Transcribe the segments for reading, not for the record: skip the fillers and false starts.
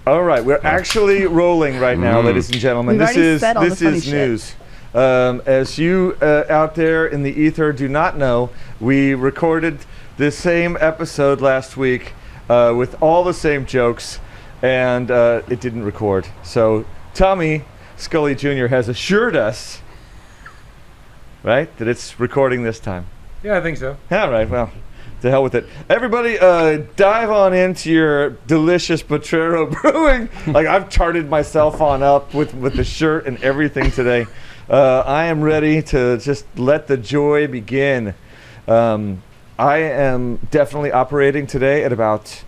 All right, we're actually rolling right now, ladies and gentlemen. We've This already is said all the funny news. As you out there in the ether do not know, we recorded this same episode last week with all the same jokes, and it didn't record. So Tommy Scully Jr. has assured us, right, that it's recording this time. Yeah, I think so. All right, well, to hell with it. Everybody, dive on into your delicious Potrero Brewing. Like, I've charted myself on up with the shirt and everything today. I am ready to just let the joy begin. I am definitely operating today at about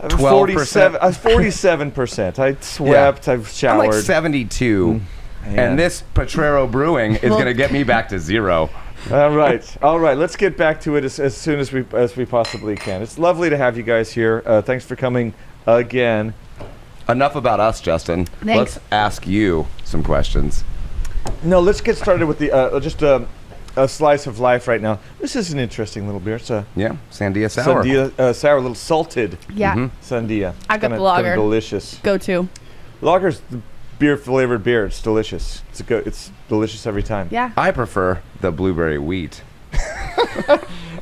12%. 47%. I swept, I've showered. I'm like 72. And this Potrero Brewing is going to get me back to 0. All right. Let's get back to it as soon as we possibly can. It's lovely to have you guys here. Thanks for coming again. Enough about us, Justin. Thanks. Let's ask you some questions. No, let's get started with the just a slice of life right now. This is an interesting little beer. It's a Sandia Sour. Sandia sour, a little salted. Yeah. Sandia. I got Kinda the lager. Delicious. Go to. Lager's the beer flavored beer. It's delicious. It's delicious every time. Yeah. I prefer the blueberry wheat.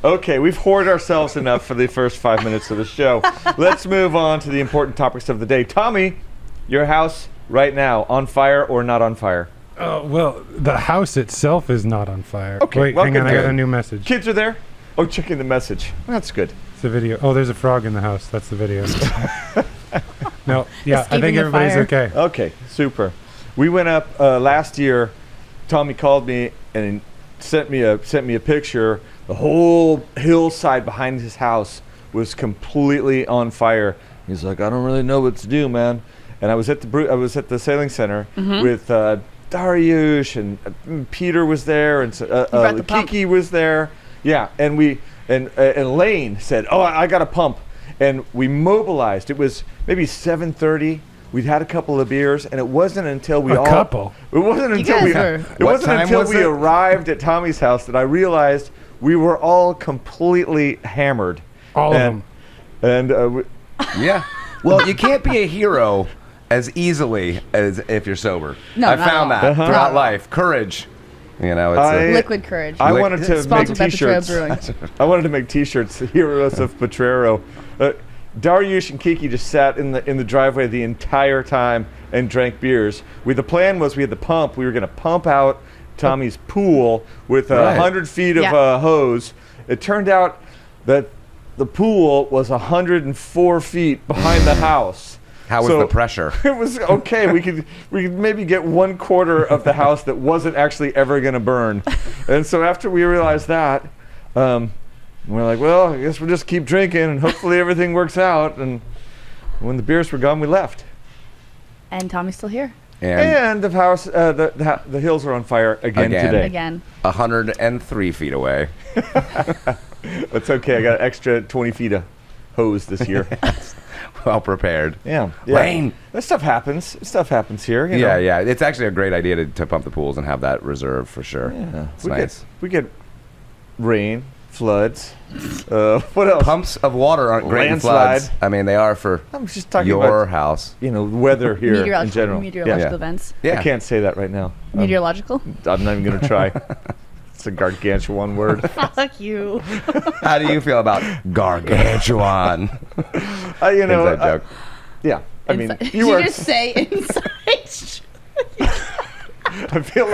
Okay, we've hoarded ourselves enough for the first 5 minutes of the show. Let's move on to the important topics of the day. Tommy, your house right now, on fire or not on fire? Well, the house itself is not on fire. Okay, Wait, well, hang on. good. I got a new message. Kids are there? Oh, checking the message. That's good. It's a video. Oh, there's a frog in the house. That's the video. No, yeah, I Escaping think the everybody's fire. okay. Okay, super. We went up last year. Tommy called me and sent me a picture. The whole hillside behind his house was completely on fire. He's like, I don't really know what to do, man. And I was at the sailing center with Dariush and Peter was there and Kiki was there. Yeah, and Lane said, "Oh, I got a pump," and we mobilized. It was maybe 7:30. We'd had a couple of beers, and it wasn't until we It wasn't until we arrived at Tommy's house that I realized we were all completely hammered. All of them. And Yeah. Well, you can't be a hero as easily as if you're sober. No, I not found at all. that throughout life. Courage. You know, it's Liquid courage. I wanted to make Sponsored by Potrero T-shirts. Brewing. I wanted to make T-shirts, Heroes of Potrero. Dariush and Kiki just sat in the driveway the entire time and drank beers. The plan was we had the pump. We were going to pump out Tommy's pool with 100 feet of hose. It turned out that the pool was 104 feet behind the house. How was the pressure? It was okay. We could maybe get 1/4 of the house that wasn't actually ever going to burn. And so after we realized that, we're like, well, I guess we'll just keep drinking and hopefully everything works out. And when the beers were gone, we left. And Tommy's still here. And the house, the hills are on fire again today. Again. 103 feet away. It's okay. I got an extra 20 feet of hose this year. Well prepared. Yeah. Rain. That stuff happens. Stuff happens here. You Yeah, know. yeah. It's actually a great idea to pump the pools and have that reserve for sure. Yeah. It's nice. We get rain, floods. What else? Pumps of water aren't great in Landslide. floods. I mean, they are for I'm just talking your about house. Weather here in general. Meteorological events. Yeah. I can't say that right now. Meteorological? I'm not even going to try. It's a gargantuan word. Fuck you. How do you feel about gargantuan? Inside joke. Yeah. I mean, Did you just say inside? I feel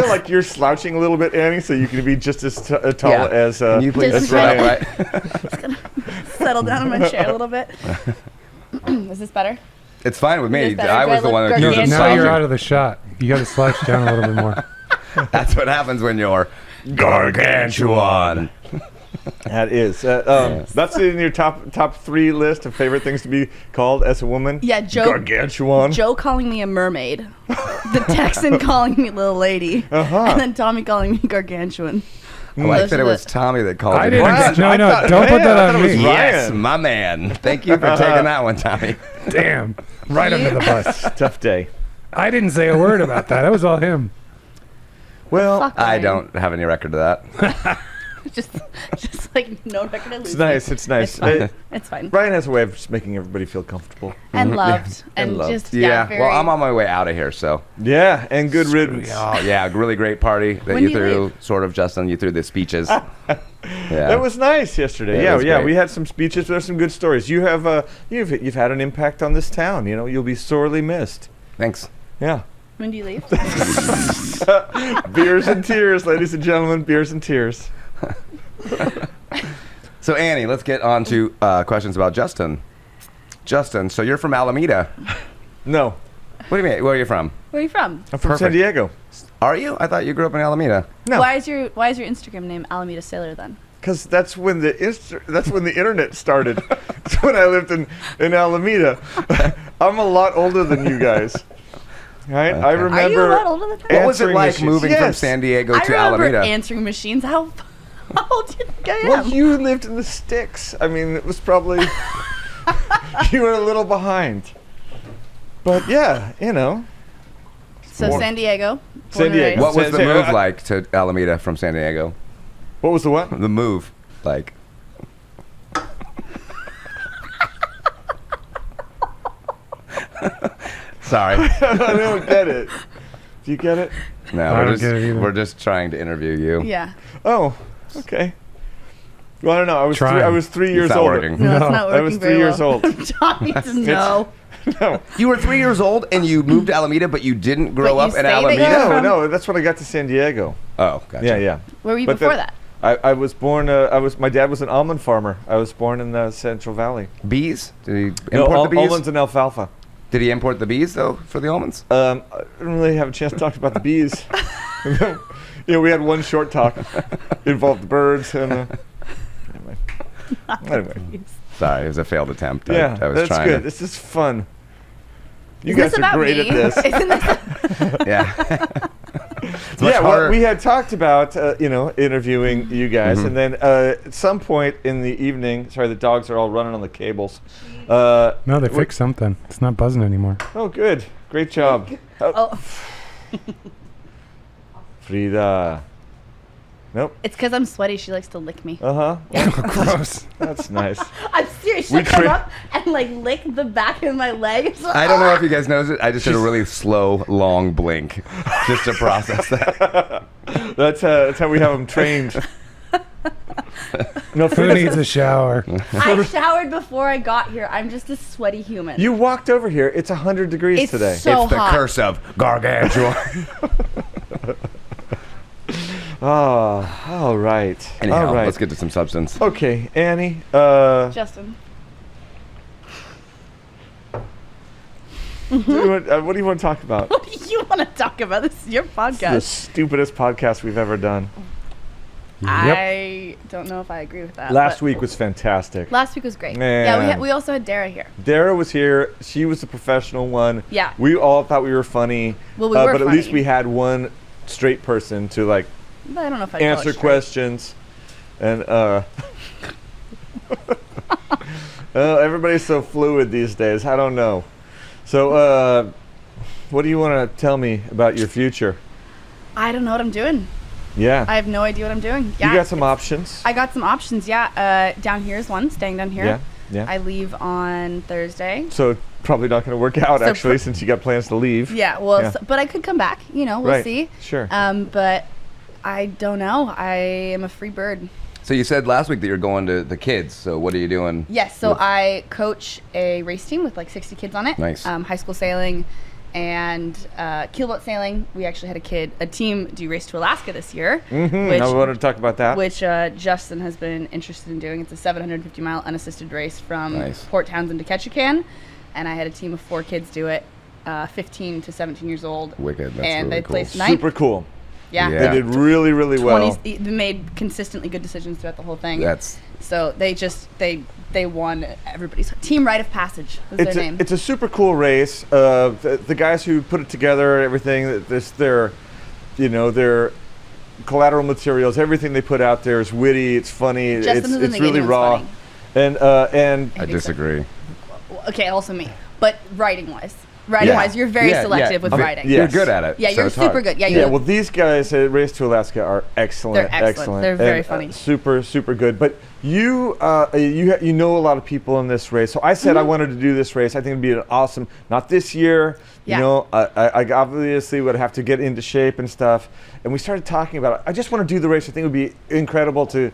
like you're slouching a little bit, Annie, so you can be just as tall as Can you please as stand Ryan. up, Just gonna settle down in my chair a little bit. Is this better? It's fine with me. Is this better? I Do was I the look one that gargantuan? was Now you're slouching. out of the shot. You got to slouch down a little bit more. That's what happens when you're gargantuan. That is. That's in your top 3 list of favorite things to be called as a woman. Yeah, Joe. Gargantuan. Joe calling me a mermaid. The Texan calling me little lady. And then Tommy calling me gargantuan. I like Those that are it was the- Tommy that called I you. didn't. What? No, I no, thought- don't put man, that I on thought it was me. Yes, Ryan. my man. Thank you for taking that one, Tommy. Damn. Right under the bus. Tough day. I didn't say a word about that. That was all him. Well, Fuck I Ryan. don't have any record of that. just like no record of It's losing. nice. It's nice. It's fine. It's fine. Ryan has a way of just making everybody feel comfortable. And loved. And And loved. just, yeah. very... Well, I'm on my way out of here, so. Yeah, and good riddance. Oh, yeah, really great party that When you do you threw, leave? sort of, Justin. You threw the speeches. Yeah. That was nice yesterday. Yeah, it was Yeah, great. we had some speeches. There's some good stories. You have you've had an impact on this town. You know, you'll be sorely missed. Thanks. Yeah. When do you leave? Beers and tears, ladies and gentlemen. Beers and tears. So, Annie, let's get on to questions about Justin. Justin, so you're from Alameda. No, What do you mean? Where are you from? Where are you from? I'm from San Perfect. Diego. Are you? I thought you grew up in Alameda. No, Why is your Instagram name Alameda Sailor then? because that's when the internet started. That's when I lived in Alameda. I'm a lot older than you guys. Right? I Okay. remember. Are you a lot older than that? What was it answering like machines. moving from Yes. San Diego I to remember Alameda? answering machines. How old do you think I am? Well, you lived in the sticks. I mean, it was probably you were a little behind. But yeah, you know. So More- San Diego. San born and Diego. raised. What was San- the San- move like to Alameda from San Diego? What was the what? The move, like. Sorry. I don't get it. Do you get it? No, I don't get it either. we're just trying to interview you. Yeah. Oh, okay. Well, I don't know. Trying. I was 3 years It's not older. working. No, it's No. not working I was very 3 years well. old. John needs to know. No, You were 3 years old and you moved to Alameda, but you didn't grow But you up in say that Alameda? you're no, from- no. That's when I got to San Diego. Oh, gotcha. Yeah. Where were you But before the- that? I was born. My dad was an almond farmer. I was born in the Central Valley. Bees? Did he import No, the bees? almonds and alfalfa. Did he import the bees, though, for the almonds? I didn't really have a chance to talk about the bees. We had one short talk. Involved the birds and. Anyway. Sorry, it was a failed attempt. Yeah, I was that's trying good. to. This is fun. You Isn't guys this are about great me? at this. Isn't this Yeah. It's much Yeah, well, harder. we had talked about interviewing you guys, Mhm. and then at some point in the evening, sorry, the dogs are all running on the cables. No, they we- fixed something. It's not buzzing anymore. Oh, good, great job, Oh, Frida. Nope. it's because I'm sweaty. She likes to lick me. Uh huh. Gross. That's nice. I'm serious. We She'll come tra- up and like lick the back of my legs. I don't know if you guys noticed it. I just did a really slow, long blink just to process that. That's how we have them trained. No, Who Frida, needs a shower? I showered before I got here. I'm just a sweaty human. you walked over here. It's 100 degrees It's today. so It's the hot. curse of gargantuan. Oh, all right. Anyhow, all right. let's get to some substance. Okay, Annie. Justin. What do you want to talk about? What do you want to talk about? This is your The podcast. stupidest podcast we've ever done. I don't know if I agree with that. Last but week was fantastic. Last week was great. Man. Yeah, we also had Dara here. Dara was here. She was the professional one. Yeah. We all thought we were funny. Well, we were but at least funny. we had one straight person to like But I don't know if I call it answer straight. questions. And everybody's so fluid these days. I don't know. So what do you want to tell me about your future? I don't know what I'm doing. Yeah. I have no idea what I'm doing. Yeah, you got some options. I got some options. Yeah, down here is one. Staying down here. Yeah. Yeah. I leave on Thursday. So probably not going to work out So actually since you got plans to leave. Yeah. Well, Yeah. but I could come back. We'll Right. see. Sure. But I don't know. I am a free bird. So you said last week that you're going to the kids. So what are you doing? Yes. So with- I coach a race team with like 60 kids on it. Nice. High school sailing and keelboat sailing. We actually had a team do Race to Alaska this year. I wanted to talk about that. Which Justin has been interested in doing. It's a 750-mile unassisted race from Nice. Port Townsend to Ketchikan, and I had a team of 4 kids do it, 15 to 17 years old. Wicked. That's and really they cool. placed ninth. Super cool. Yeah. Yeah. They did really, really well. 20s, they made consistently good decisions throughout the whole thing. That's So they won everybody's team rite of passage was It's their name. a super cool race. The guys who put it together, everything, their collateral materials, everything they put out there is witty. It's funny. Justin it's doesn't think really anyone's raw. funny. And I disagree. Okay, also me. But writing wise. Riding Yeah. wise, you're very Yeah, selective with yeah. riding. Yes. You're good at it. Yeah, so you're it's super hard. good. Yeah, Yeah, you're well, these guys at Race to Alaska are excellent. They're excellent. They're very funny. Super, super good. But you know a lot of people in this race. So I said I wanted to do this race. I think it'd be an awesome. Not this year. Yeah. You know, I obviously would have to get into shape and stuff. And we started talking about it. I just want to do the race. I think it would be incredible to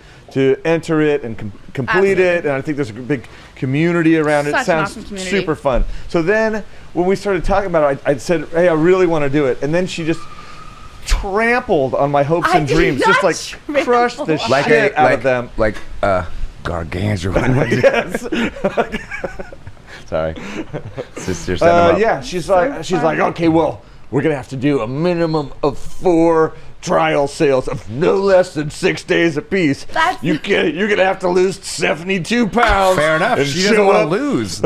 enter it and complete Absolutely. it. And I think there's a big community around it. Such an Sounds awesome community. super fun. So then when we started talking about it, I said, hey, I really want to do it. And then she just trampled on my hopes I and did dreams. not Just like trample. crushed the Like shit out of them. Like gargantuan. Yes. Sorry. Sister set him up. Yeah, she's like, okay, well, we're gonna have to do a minimum of 4 trial sales of no less than 6 days apiece. That's- You're gonna have to lose 72 pounds. Fair enough. and She doesn't show want to up. lose.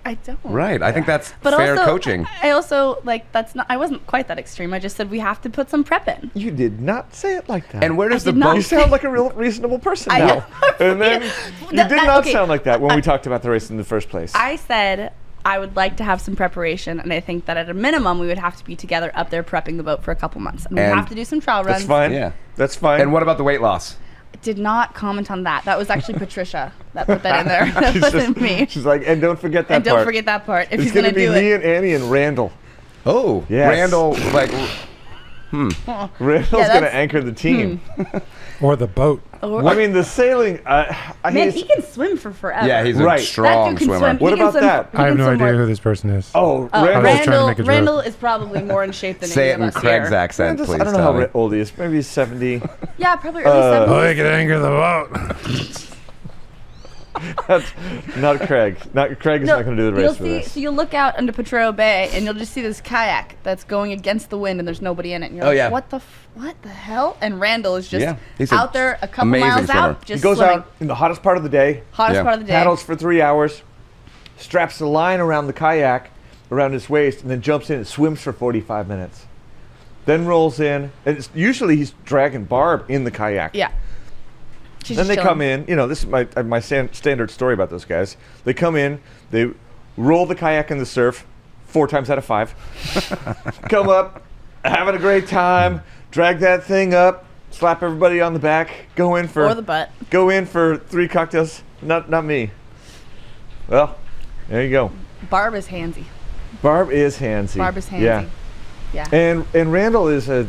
I don't. Right. I think that's But fair also, coaching. I also like that's not. I wasn't quite that extreme. I just said we have to put some prep in. You did not say it like that. And where does the did not. you boat? sound like a real reasonable person I now. know. And then you did not Okay. sound like that when we talked about the race in the first place. I said I would like to have some preparation, and I think that at a minimum we would have to be together up there prepping the boat for a couple months, and we And have to do some trial runs. That's fine. Yeah. That's fine. And what about the weight loss? Did not comment on that. That was actually Patricia that put that in there. That She's wasn't just- me. She's like, and don't forget that And part. don't forget that part if It's he's gonna gonna be do me it. and Annie and Randall. Oh, Yes. Randall, like, Randall's Yeah, gonna that's- anchor the team. Or the boat. Or- I mean, the sailing. I man, hate- he can swim for forever. yeah, he's Right. a strong that dude can swimmer. swim. What He can about swim that? he I have can no swim idea more. who this person is. Oh, I was Randall. trying to Randall, make a joke. Randall is probably more in shape than Say any it in of us Craig's here. accent, Randall's- please. I don't know tell how me. old he is. Maybe he's 70. Yeah, probably early 70s. Oh, you can anchor the boat. That's not Craig. Craig is not going to do the you'll race for see, this. so you'll look out into Potrero Bay and you'll just see this kayak that's going against the wind and there's nobody in it. And you're Oh, like, yeah. what the hell? And Randall is just Yeah, he's a out there a couple amazing miles swimmer. out, He just goes swimming. out in the hottest part of the day, Hottest Yeah. part of the day. paddles for 3 hours, straps the line around the kayak around his waist, and then jumps in and swims for 45 minutes. Then rolls in, and usually he's dragging Barb in the kayak. Yeah. She's Then just they chilling. come in. You know, this is my standard story about those guys. They come in, they roll the kayak in the surf 4 times out of 5. Come up, having a great time, drag that thing up, slap everybody on the back, go in for Or the butt. Go in for 3 cocktails. Not me. Well, there you go. Barb is handsy. Barb is handsy. Barb is handsy. Yeah. Yeah. And Randall is a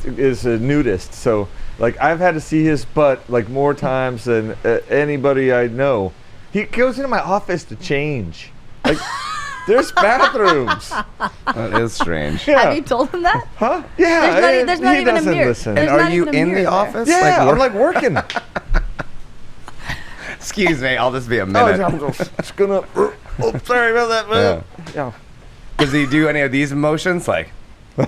nudist, so like I've had to see his butt like more times than anybody I know. He goes into my office to change. Like there's bathrooms. That is strange. Yeah. Have you told him that? Huh? Yeah. There's not he even a doesn't mirror. listen. There's And are not you even a in mirror the there. office? Yeah, Like, I'm like working. excuse me, I'll just be a Oh, minute. I'm just gonna. Oh, sorry about that, man. Yeah. Does he do any of these emotions? Like, I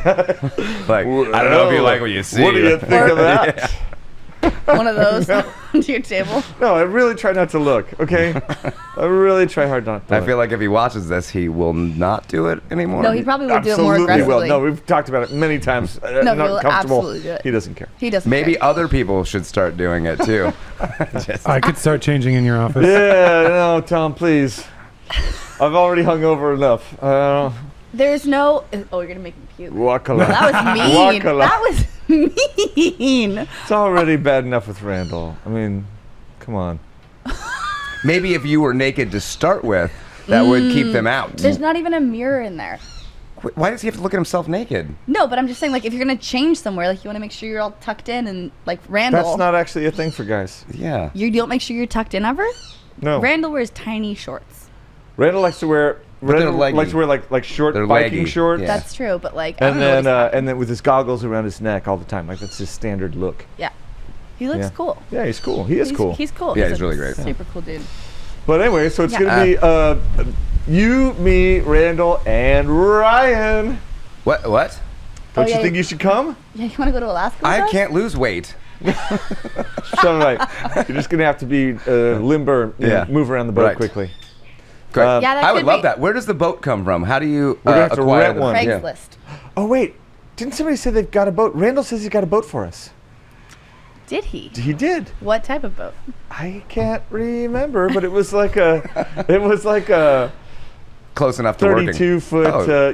don't know if you like what you see. What do you think of that? One of those onto your table. No, I really try not to look. Okay, I really try hard not to. I feel like if he watches this, he will not do it anymore. No, he probably would do it more Absolutely will. aggressively. No, we've talked about it many times. No, not he'll comfortable. absolutely do it. He doesn't care. He doesn't. Maybe care. other people should start doing it too. Just- I could start changing in your office. Yeah, no, Tom, please. I've already hung over enough. There's no. Oh, you're gonna make me puke. Wakala. That was mean. Wakala. That was mean. It's already bad enough with Randall. I mean, come on. Maybe if you were naked to start with, that would keep them out. There's not even a mirror in there. Why does he have to look at himself naked? No, but I'm just saying, like, if you're gonna change somewhere, like, you want to make sure you're all tucked in, and like Randall, That's not actually a thing for guys. Yeah. you don't make sure you're tucked in ever. No. Randall wears tiny shorts. Randall likes to wear. But they're Randall leggy. likes to wear like short They're biking leggy, shorts. yeah. That's true, but like, I don't And know what then he's got. and then with his goggles around his neck all the time. Like that's his standard look. Yeah, he looks Yeah. cool. Yeah, he's cool. He is cool. He's cool. Yeah, He's he's a really great. Super cool dude. But anyway, so it's Yeah. gonna be you, me, Randall, and Ryan. What? Don't Oh, you yeah, think you should come? Yeah, you want to go to Alaska? with I us? can't lose weight. So like, you're just gonna have to be limber, you know, Yeah. move around the boat Right. quickly. Great. Yeah, that I would could love be- that. Where does the boat come from? How do you We're gonna have to acquire rent the- one. Yeah. Craigslist. Oh wait, didn't somebody say they've got a boat? Randall says he's got a boat for us. Did he? He did. What type of boat? I can't remember, but it was like a Close enough to working. 32 foot, Oh.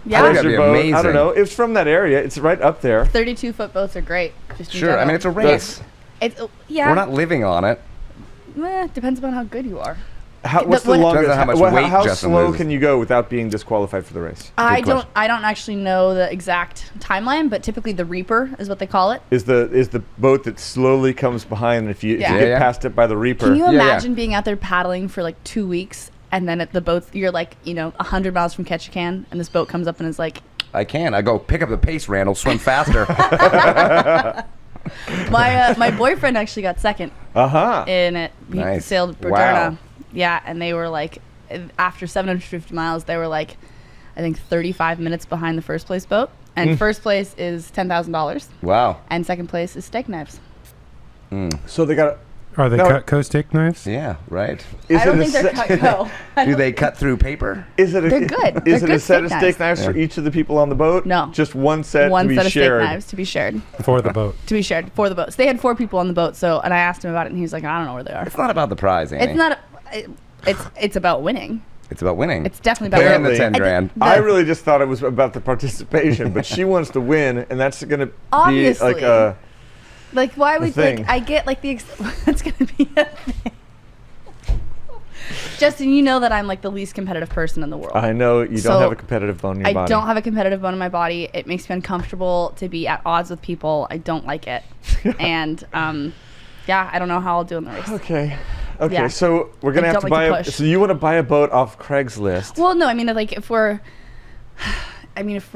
Yeah. That'd pleasure be boat. I amazing. don't know. It's from that area. It's right up there. 32-foot boats are great. Just in Sure. I general. mean, it's a race. It's yeah. We're not living on it. Depends upon how good you are. What's the what- longest? Depends on how much weight how Justin slow loses. can you go without being disqualified for the race? I question. don't actually know the exact timeline, but typically the Reaper is what they call it. Is the boat that slowly comes behind? And if you Yeah. get Yeah. past it by the Reaper, Can you Yeah, yeah. imagine being out there paddling for like 2 weeks and then at the boats you're like 100 miles from Ketchikan and this boat comes up and is like I can. I go pick up the pace, Randall. Swim faster. my boyfriend actually got second in it. He Nice. sailed Berderna. Wow. Yeah, and they were like after 750 miles they were like I think 35 minutes behind the first place boat. And first place is $10,000 Wow. and second place is steak knives. so they got. Are they No. Cutco steak knives? Yeah. Right. Is I don't it a think they're set- Cutco. Do they cut through paper? Is it a, They're good. Is They're it a good set of steak steak knives for Yeah. each of the people on the boat? No. Just one set One to be set of shared. steak knives to be shared. For the boat. To be shared for the boat. So they had 4 people on the boat. So and I asked him about it, and he was like, I don't know where they are. It's not about the prize, Annie. It's not. It's about winning. It's about winning. It's definitely about and winning. the 10 I- grand. the- I really just thought it was about the participation, but she wants to win, and that's going to be Obviously. like a. Like why would thing. like I get like the it's gonna be a thing. Justin, you know that I'm like the least competitive person in the world. I know you So, don't have a competitive bone in your I body. don't have a competitive bone in my body. It makes me uncomfortable to be at odds with people. I don't like it. And yeah, I don't know how I'll do in the race. Okay. Okay. Yeah. So we're gonna I have to don't like buy. to push. So you want to buy a boat off Craigslist? Well, no, I mean like if we're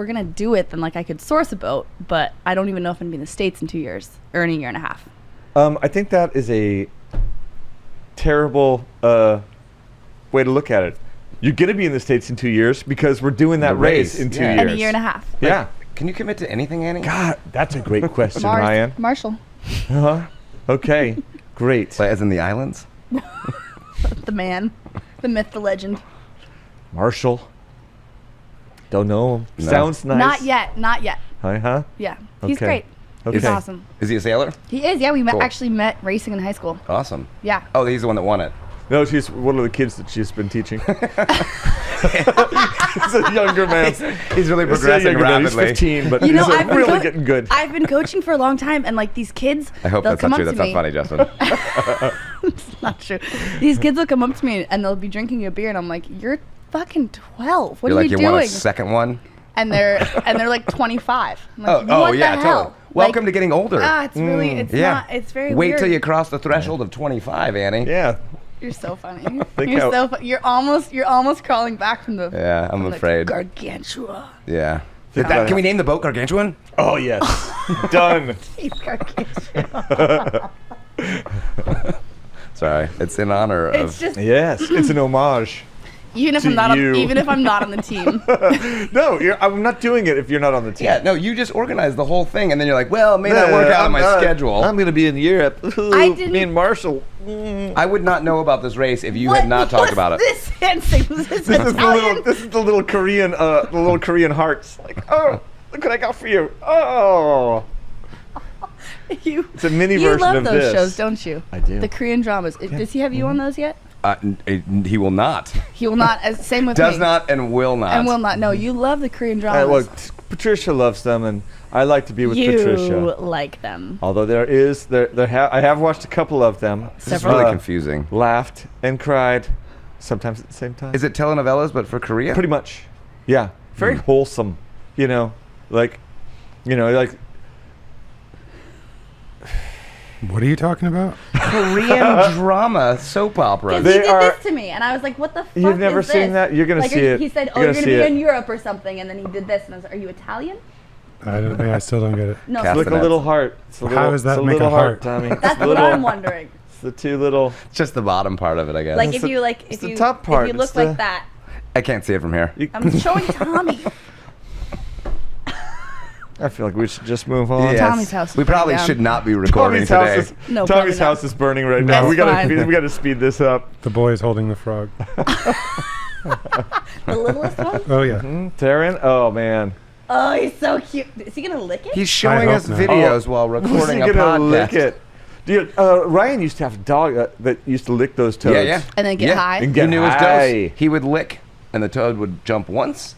gonna do it, then like I could source a boat, but I don't even know if I'm gonna be in the States in 2 years or in a year and a half. I think that is a terrible way to look at it. You're gonna be in the States in 2 years because we're doing that The race race, in 2 yeah. years. And a year and a half. Yeah. Can you commit to anything, Annie? God, that's a great question, Ryan. Marshall, Uh-huh. Okay. Great. Like, as in the islands? the man, the myth, the legend. Marshall. Don't know him. No. Sounds nice. Not yet. Not yet. Huh? Yeah, he's Okay. great. Okay. He's awesome. Is he a sailor? He is. Yeah, we Cool. actually met racing in high school. Awesome. Yeah. Oh, he's the one that won it. No, she's one of the kids that she's been teaching. He's a younger man. He's really He's a progressing younger man. He's rapidly. 15, but You know, he's I've been really co- getting good. I've been coaching for a long time, and like these kids, I hope they'll that's come not true. up That's to not me. funny, Justin. It's not true. These kids will come up to me and they'll be drinking a beer, and I'm like, "You're fucking 12. What You're are like, you you want doing?" a second one? And they're like 25. I'm like, Oh, what yeah, the hell? totally. Welcome Like, to getting older. it's really, it's yeah. not, it's very Wait weird. till you cross the threshold of 25, Annie. Yeah. You're so funny. Think You're how- so you're almost crawling back from the. Yeah, I'm like, afraid. Gargantua. Yeah. Think about Can it. we name the boat Gargantuan? Oh, yes. Done. He's gargantua. Sorry, it's in honor It's of. just Yes. It's an homage. even if to I'm not you. even if I'm not on the team. No, I'm not doing it if you're not on the team. Yeah, no, you just organized the whole thing, and then you're like, well, it may not work out on my schedule. I'm going to be in Europe. I didn't- Me and Marshall. I would not know about this race if you had not talked about it. This dancing was this This is Italian. the little Korean hearts. Like, oh, look what I got for you. Oh. You It's a mini you version love of those this. shows, don't you? I do. The Korean dramas. Does he have you on those yet? He will not. He will not. Same with Does me. not and will not. And will not. No, you love the Korean dramas. Well, Patricia loves them, and I like to be with you Patricia. like them. Although I have watched a couple of them. This is Several. really confusing. Laughed and cried, sometimes at the same time. Is it telenovelas, but for Korea? Pretty much, yeah. Very wholesome, like. What are you talking about? Korean drama soap opera. Because They he did are- this to me, and I was like, "What the fuck You've never is seen this?" that? You're gonna Like, see it. He said, "Oh, You're you're gonna gonna see be it. in Europe or something," and then he did this, and I was like, "Are you Italian?" I still don't get it. No, Cast It's like a little heart. It's a How little, does that it's a make little a heart? Tommy. that's It's the what little, I'm wondering. It's the two little. Just the bottom part of it, I guess. Like It's if the- you like, it's if the you top part. if you look It's like the- that. I can't see it from here. I'm showing Tommy. I feel like we should just move on. Yes. Tommy's house is We probably burning down. should not be recording Tommy's house today. is No, Tommy's probably not. house is burning right No. now. We That's fine. gotta speed this up. The boy is holding the frog. The littlest one. Oh yeah. Taryn, oh man, Oh, he's so cute. Is he gonna lick it? He's showing hope us not. videos Oh, while who's recording a gonna lick podcast. it? Dude, Ryan used to have a dog that used to lick those toads. Yeah, yeah. And then get high? And He get knew his high. dose. He would lick, and the toad would jump once,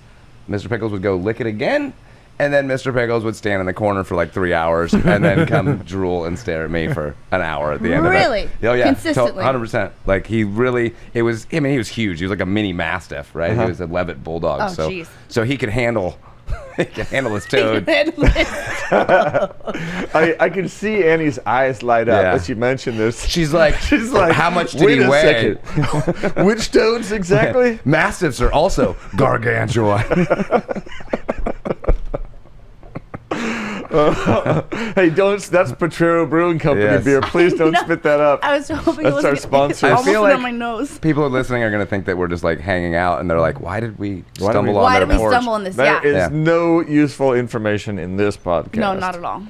Mr. Pickles would go lick it again, and then Mr. Pickles would stand in the corner for like 3 hours and then come drool and stare at me for an hour at the end Really? of it. Oh, yeah. Consistently? 100%. Like, he really, he was huge. He was like a mini Mastiff, right? He was a Levitt Bulldog. Oh, so, jeez. so he could handle... He can handle his toad. I can see Annie's eyes light up as you mentioned this. She's like, how much did wait he a weigh? second. Which toads exactly? Mastiffs are also gargantuan. Hey, that's Potrero Brewing Company Yes. beer. Please don't spit that up. I was hoping That's it was our sponsor. I almost feel went like on my nose. People listening are going to think that we're just like hanging out, and they're like, why did we stumble on Why their did we porch? stumble on this? There is Yeah. no useful information in this podcast. No, not at all.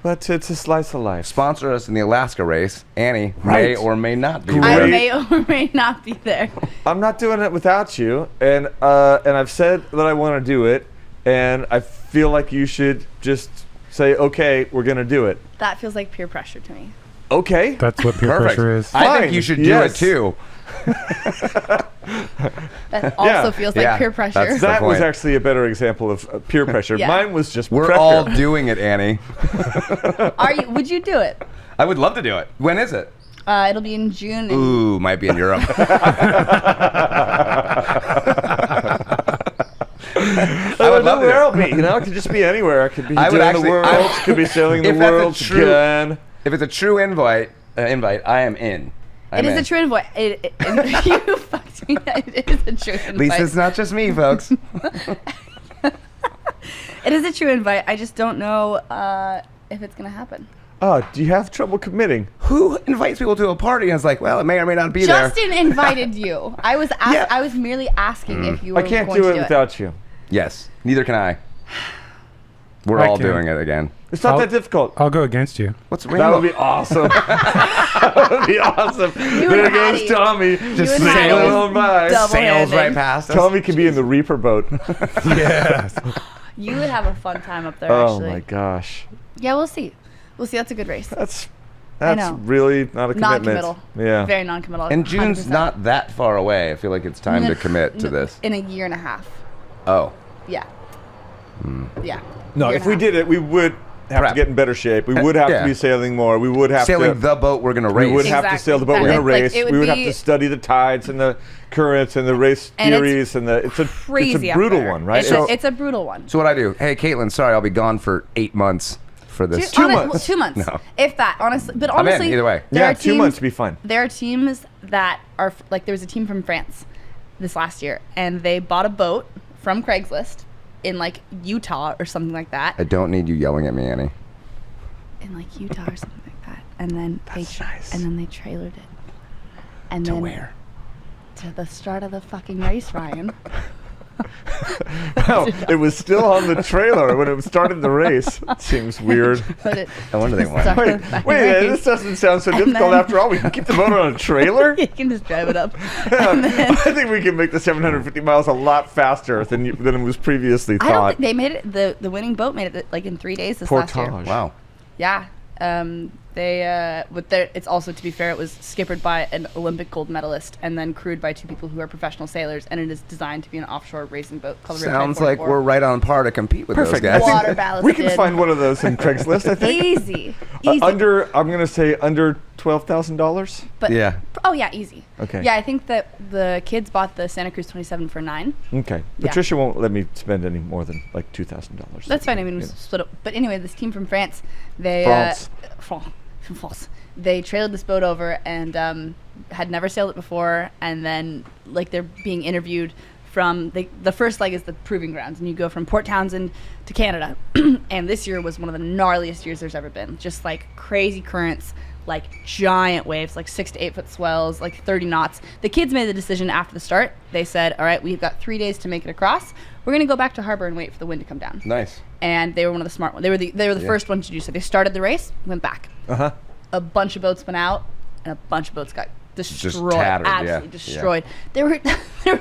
But it's a slice of life. Sponsor us in the Alaska race. Annie Right. may or may not be I there. may or may not be there. I'm not doing it without you, and I've said that I want to do it, and I feel like you should just say, okay, we're gonna do it. That feels like peer pressure to me. Okay. That's what peer Perfect. pressure is. I Fine. think you should do Yes. it too. That also feels like Yeah, peer pressure. that's- That was point. actually a better example of peer pressure. Yeah. Mine was just We're pressure. all doing it, Annie. Would you do it? I would love to do it. When is it? It'll be in June. And Ooh, might be in Europe. I would love know where it. I'll be. You know, it could just be anywhere. It could be I would doing actually- the world. I- It could be sailing the If that's a world true- again. If it's a true invite, I am in. it is a true invite. You fucked me. It is a true invite. At least it's not just me, folks. It is a true invite. I just don't know if it's gonna happen. Oh, do you have trouble committing? Who invites people to a party and is like, well, it may or may not be there? Justin invited you. I was Yeah. I was merely asking if you were I can't going do to it without you. Yes, neither can I. We're I all can. doing it again. It's not I'll- that difficult. I'll go against you. What's That Rainbow? would be awesome. That would be awesome. There and goes Hattie. Tommy. Just and Hattie sailing was on by. double- sails Double-handed. right past us. Tommy could be in the Reaper boat. Yes. You would have a fun time up there. Oh actually. my gosh. Yeah, we'll see. We'll see. That's a good race. That's know. really not a commitment. Non-committal. Yeah. Very non-committal. And June's 100%. not that far away. I feel like it's time to commit to this. In a year and a half. Oh. Yeah. Yeah. No, Year if and a we half. did it, we would have Prep. to get in better shape. We would have yeah. to be sailing more. We would have Sailing to the boat we're going to race. We would have to Exactly. sail the boat we're going to Like, race. it would We would have be- to study the tides and the currents and the race And it's theories and the it's a Crazy up brutal there. one, right? It's a brutal one. So what I do? Hey, Caitlin, sorry, I'll be gone for 8 months for this. 2 Well, months. 2 months. No. If that, honestly. But I'm in, honestly, either way. there Yeah, are 2 teams- months would be fine. There are teams that are like there was a team from France this last year, and they bought a boat from Craigslist in like Utah or something like that. I don't need you yelling at me, Annie. In like Utah or something like that, and then That's nice. and then they trailered it. And To then where? to the start of the fucking race, Ryan. Well, it was still on the trailer when it started the race. Seems weird. But it, No wonder they the won. start of Wait, the fucking wait, race. this doesn't sound so And difficult then- after all. We can keep the motor on a trailer? You can just drive it up. I think we can make the 750 miles a lot faster than it was previously I don't thought. think they made it. The winning boat made it like in 3 days this last year. Portage. Wow. Yeah. It's also, to be fair, it was skippered by an Olympic gold medalist and then crewed by 2 people who are professional sailors, and it is designed to be an offshore racing boat called the Sounds like we're right on par to compete with Perfect. those I guys. think Water ballasted. we can find one of those in Craigslist, I think. Easy. Easy. I'm going to say under $12,000. But, Yeah. Oh, yeah, easy. Okay. Yeah, I think that the kids bought the Santa Cruz 27 for $9. Okay. Yeah. Patricia won't let me spend any more than like $2,000. That's fine. I mean, we split up. But anyway, this team from France, they France. From France. They trailed this boat over and had never sailed it before, and then like they're being interviewed from the first leg is the proving grounds, and you go from Port Townsend to Canada, and this year was one of the gnarliest years there's ever been. Just like crazy currents, like giant waves, like 6 to 8 foot swells, like 30 knots. The kids made the decision after the start. They said, "All right, we've got 3 days to make it across. We're gonna go back to harbor and wait for the wind to come down." Nice. And they were one of the smart ones. They were the first ones to do so. They started the race, went back. Uh-huh. A bunch of boats went out, and a bunch of boats got destroyed, tattered, yeah. absolutely destroyed. There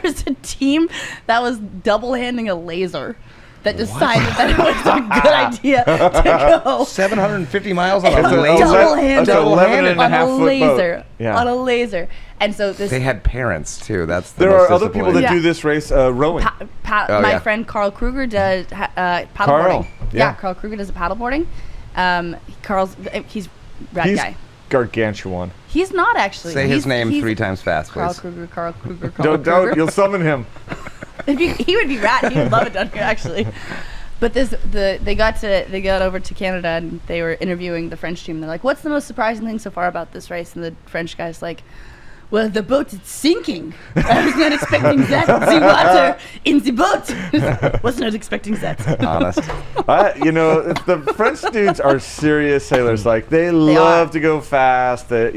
was a team that was double handing a laser. that decided that it was a good idea to go 750 miles on a It's a laser. double-handed. That's 11 and a on half a foot boat. laser. Yeah. On a laser. And so this They had parents too. That's the There most are other people that Yeah. do this race rowing. Oh, my yeah. friend Carl Kruger does paddleboarding. Carl, yeah. Carl Kruger does paddleboarding. He's rad He's guy. gargantuan. He's not actually. Say his He's- name he's 3 times fast, Carl please. Kruger, Carl Kruger, Carl Don't, Kruger. you'll summon him. He would be rad. He would love it down here, actually. But they got over to Canada and they were interviewing the French team. They're like, "What's the most surprising thing so far about this race?" And the French guy's like, "Well, the boat is sinking. I was not expecting that. The water in the boat. Was not expecting that." Honest. The French dudes are serious sailors. Like they are. love to go fast. I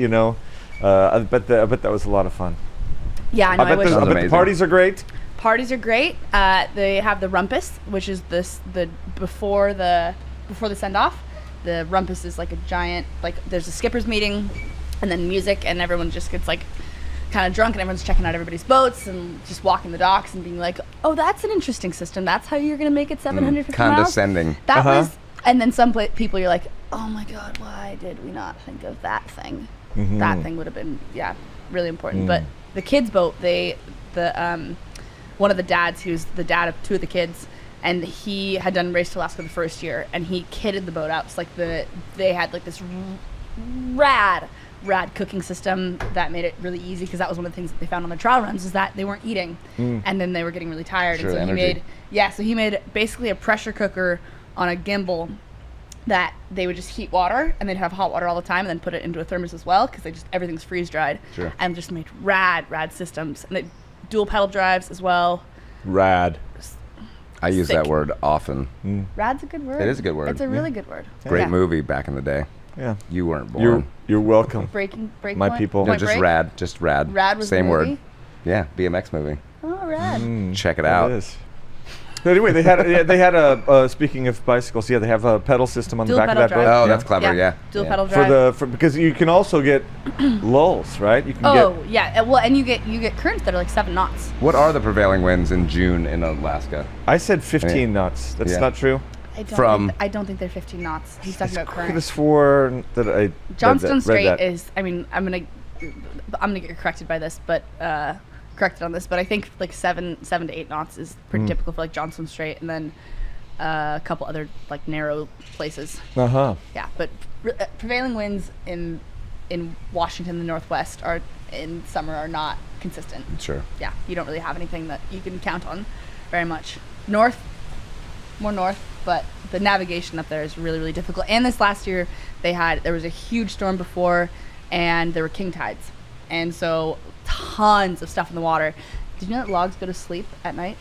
bet that was a lot of fun. Yeah, I know. I wish. I Sounds bet the amazing. parties are great. Parties are great. They have the rumpus, which is the before the send off. The rumpus is like a giant, like there's a skippers meeting, and then music, and everyone just gets like kind of drunk, and everyone's checking out everybody's boats and just walking the docks and being like, "Oh, that's an interesting system. That's how you're gonna make it 750 miles." Condescending. That Uh-huh. was, and then some people you're like, "Oh my God, why did we not think of that thing? Mm-hmm. That thing would have been really important." But the kids' boat, one of the dads, who's the dad of 2 of the kids, and he had done Race to Alaska the first year, and he kitted the boat out. It's like they had like this rad cooking system that made it really easy, because that was one of the things that they found on the trial runs, is that they weren't eating, and then they were getting really tired. Sure, and so energy. he made basically a pressure cooker on a gimbal that they would just heat water, and they'd have hot water all the time, and then put it into a thermos as well, because everything's freeze dried. Sure. And just made rad systems, and they dual pedal drives as well. Rad. I use Sick. that word often. Rad's a good word. It is a good word. It's a really good word. Great Yeah. movie back in the day. Yeah. You weren't born. You're welcome. Break My point? people. No, Point just Break? rad. Just rad. Rad was Same the word. movie? Yeah, BMX movie. Oh, rad. Check it It out. is. But anyway, they had a speaking of bicycles, they have a pedal system on Dual the back of pedal that drive. boat. Oh, that's clever. Yeah. Dual Yeah. pedal drive. Because you can also get lulls, right? You can Oh, yeah. Well, and you get currents that are like 7 knots. What are the prevailing winds in June in Alaska? I said 15 knots. That's Yeah. not true. I don't think they're 15 knots. He's talking about I could have currents. swore that I Johnstone read Strait that. is. I mean, I'm gonna get corrected by this, but corrected on this. But I think like 7 to 8 knots is pretty typical for like Johnstone Strait, and then a couple other like narrow places. Uh-huh. Yeah, but prevailing winds in Washington, the Northwest, are in summer are not consistent. Sure. Yeah, you don't really have anything that you can count on very much. More north, but the navigation up there is really, really difficult. And this last year, there was a huge storm before, and there were king tides, and so tons of stuff in the water. Did you know that logs go to sleep at night?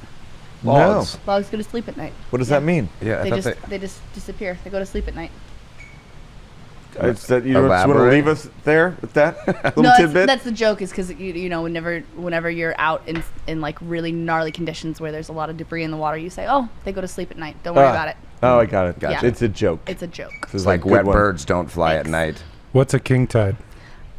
Logs. Logs go to sleep at night. What does that mean? Yeah, I They thought they just disappear. They go to sleep at night. It's that you just want to Elaborate. leave us there with that little No, tidbit? that's the joke, is because you know whenever you're out in like really gnarly conditions where there's a lot of debris in the water, you say, "Oh, they go to sleep at night. Don't worry about it." Oh, I got it. Gotcha. It's a joke. It's a joke. This is it's like a good wet one. birds don't fly Thanks. at night. What's a king tide?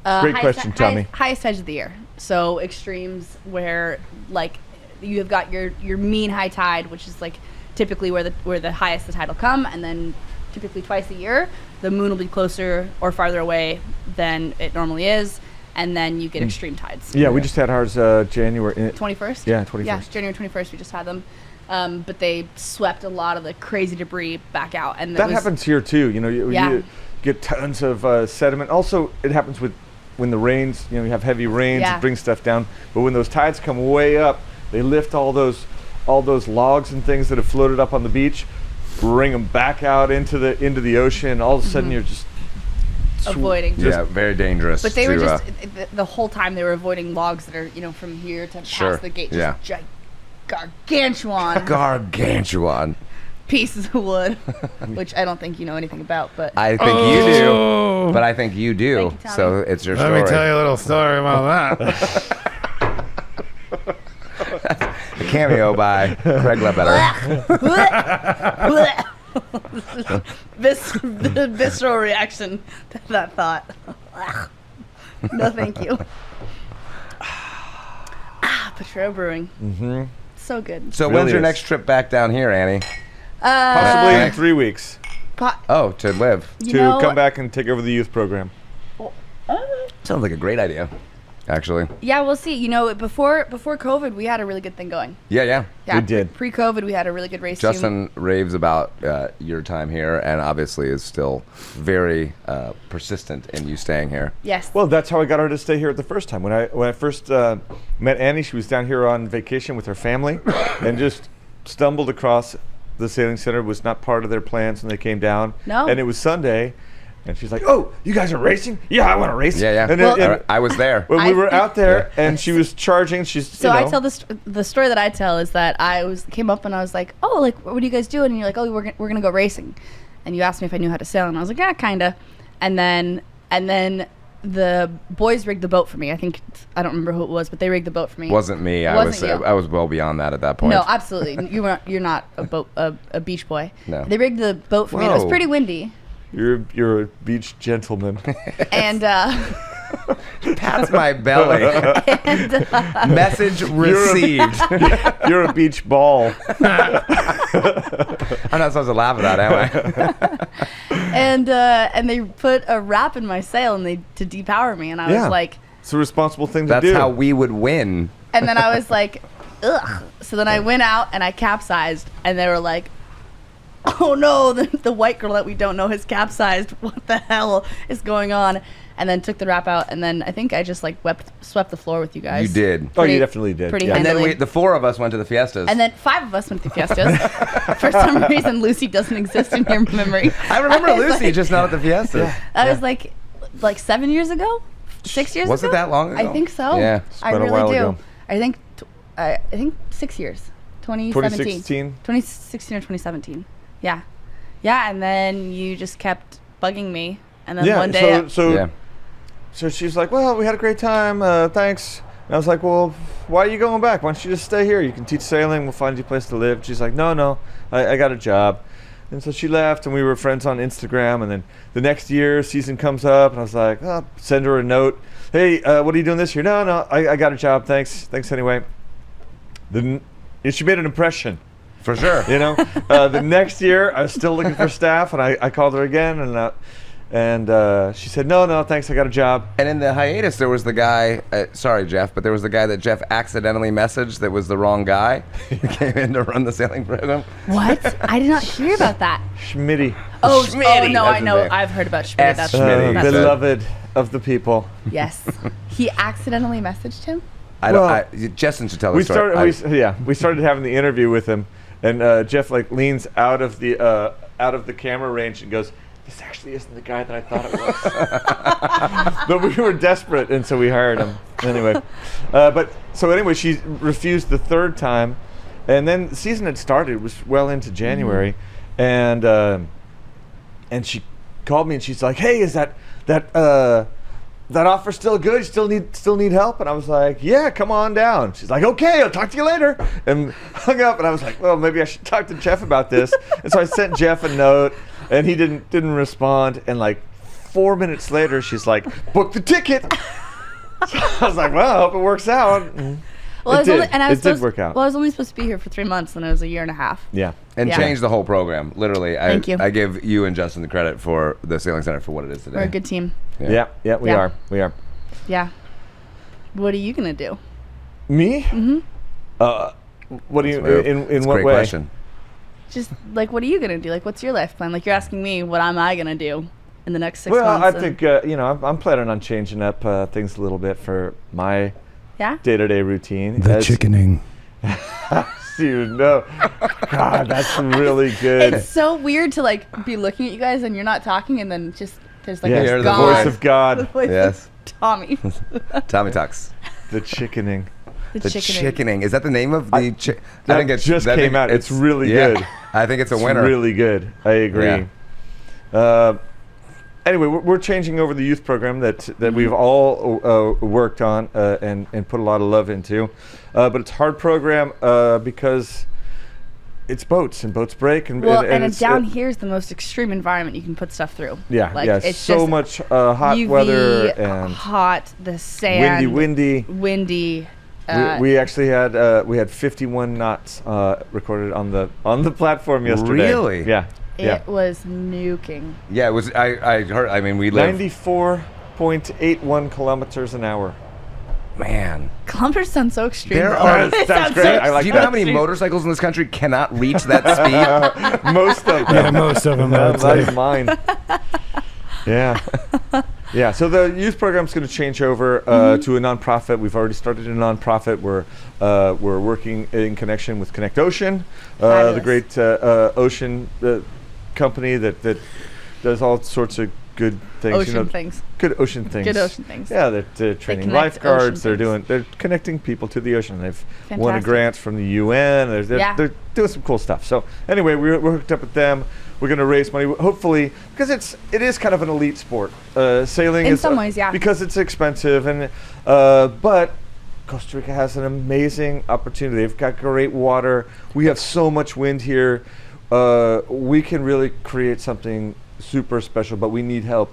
Great Highest- question, Tommy. Highest tides of the year. So extremes where like you have got your mean high tide, which is like typically where the highest the tide will come, and then typically twice a year the moon will be closer or farther away than it normally is, and then you get extreme tides. Yeah, we just had ours January. 21st? Yeah, 21st. Yeah, January 21st we just had them. But they swept a lot of the crazy debris back out, and That happens here too. You know, Yeah. you get tons of sediment. Also, it happens when the rains. You know, you have heavy rains. Yeah. It brings stuff down. But when those tides come way up, they lift all those logs and things that have floated up on the beach, bring them back out into the ocean. All of a sudden, you're just avoiding. Yeah, very dangerous. But they were to, just the whole time they were avoiding logs that are from here to Sure, past the gate. yeah. Just gargantuan gargantuan. pieces of wood, which I don't think you know anything about. But I think you do, but I think you do. Thank you, Tommy. So it's your Let story. me tell you a little story about that. A cameo by Craig Ledbetter. the visceral reaction to that thought. No, thank you. Patro Brewing. Mm-hmm. So good. So Really when's your is. next trip back down here, Annie? Possibly in Next. 3 weeks Oh, to live. to come back and take over the youth program. Sounds like a great idea, actually. Yeah, we'll see. Before COVID, we had a really good thing going. Yeah. Yeah, We did. Pre-COVID, we had a really good race team. Justin raves about your time here, and obviously is still very persistent in you staying here. Yes. Well, that's how I got her to stay here the first time. When I first met Annie, she was down here on vacation with her family, and just stumbled across the sailing center. Was not part of their plans when they came down. No. And it was Sunday, and she's like, "Oh, you guys are racing? Yeah, I want to race." Yeah. And, Well- I was there. when we were out there, Yeah. and she was charging, So I tell the story that I tell is that came up and I was like, oh, like what are you guys doing? And you're like, oh, we're gonna go racing, and you asked me if I knew how to sail, and I was like, yeah, kinda. And then the boys rigged the boat for me. I don't remember who it was, but they rigged the boat for me. Wasn't me. Wasn't you. I was well beyond that at that point. No, absolutely. You're not a beach boy. No. They rigged the boat for me. And it was Whoa. pretty windy, You're a beach gentleman. and Pats my belly. Message received. You're a beach ball. I'm not supposed to laugh at that, am I? and they put a wrap in my sail and to depower me, and I Yeah. was like, It's a responsible thing to That's do. how we would win. and then I was like, ugh. So then I went out and I capsized, and they were like, oh no, the white girl that we don't know has capsized. What the hell is going on? And then took the wrap out, and then I think I just like swept the floor with you guys. You did. Oh, you Pretty- definitely did. pretty Yeah. And then handily. the four of us went to the fiestas. And then 5 of us went to fiestas. For some reason, Lucy doesn't exist in your memory. I remember was Lucy, like- just not at the fiestas. I was like 7 years ago, 6 years Was ago. it that long ago? I think so. Yeah. I been a really while do. ago. I think 6 years. 2017. 2016. 2016 or 2017. Yeah. Yeah, and then you just kept bugging me, and then Yeah. one day. Yeah. So she's like, well, we had a great time. Thanks. And I was like, well, why are you going back? Why don't you just stay here? You can teach sailing. We'll find you a place to live. She's like, no, I got a job. And so she left, and we were friends on Instagram. And then the next year, season comes up, and I was like, oh, send her a note. Hey, what are you doing this year? No, I got a job. Thanks anyway. She made an impression. For sure. You know, the next year I was still looking for staff, and I called her again, and she said, no, thanks, I got a job. And in the hiatus, there was the guy, sorry, Jeff, but there was the guy that Jeff accidentally messaged that was the wrong guy. He came in to run the sailing program. What? I did not hear about that. Schmitty, Oh, Schmitty, no, that's I his know. name. I've heard about Schmitty. S. That's Schmitty. that's- beloved of the people. Yes. He accidentally messaged him? I don't. Well, Justin should tell the We story. started, we started having the interview with him, and Jeff like leans out of the camera range and goes, "This actually isn't the guy that I thought it was." But we were desperate, and so we hired him anyway. Anyway, she refused the third time, and then the season had started. It was well into January, and she called me and she's like, "Hey, is that offer still good? You still need help?" And I was like, "Yeah, come on down." She's like, "Okay, I'll talk to you later," and hung up. And I was like, "Well, maybe I should talk to Jeff about this." And so I sent Jeff a note, and he didn't respond. And like 4 minutes later, she's like, "Book the ticket." So I was like, "Well, I hope it works out." Well, It did work out. Well, I was only supposed to be here for 3 months, and it was a year and a half. Yeah. and Yeah. changed the whole program. Literally, Thank you. I give you and Justin the credit for the Sailing Center for what it is today. We're a good team. Yeah, we Yeah. are. We are. Yeah. What are you gonna do? Me? Mm-hmm. What do you in It's a what great way? question. Just like, what are you gonna do? Like, what's your life plan? Like, you're asking me, what am I gonna do in the next 6 Well, months? I think I'm planning on changing up things a little bit for my Yeah. day-to-day routine. The As- chickening. Dude, no. God, that's really good. It's so weird to like be looking at you guys and you're not talking, and then just there's like Yeah, a You're the God. voice of God, The voice Yes. of Tommy. Tommy Talks. the chickening. The chickening. chickening. Is that the name of the? That just came out. It's really good. I think it's a It's winner. really good. I agree. Anyway, we're changing over the youth program that we've all worked on and put a lot of love into. But it's a hard program because it's boats and boats break. And it's, down here is the most extreme environment you can put stuff through. Yeah, Like, yeah. it's So just much hot UV, weather and hot, the sand, windy. windy. We actually had we had 51 knots recorded on the platform yesterday. Really? Yeah. It was nuking. Yeah, it was. I heard. I mean, we live. 94.81 kilometers an hour. Man, Kilometers sound so extreme. There though. are- It Sounds sounds great. so I like do you know how that. many motorcycles in this country cannot reach that speed? Most of them. Yeah, most of them. I would say. Like mine. Yeah. Yeah. So the youth program is going to change over to a nonprofit. We've already started a nonprofit. We're working in connection with Connect Ocean, the Fabulous. great ocean company that does all sorts of good things. Ocean things. Good ocean things. Good ocean things. Yeah, they're training connect lifeguards. ocean They're connecting people to the ocean. They've won a Fantastic. grant from the UN. They're doing some cool stuff. So anyway, we're hooked up with them. We're going to raise money, hopefully, because it is kind of an elite sport. Sailing In is some ways, yeah. because it's expensive, and but Costa Rica has an amazing opportunity. They've got great water. We have so much wind here. We can really create something super special, but we need help,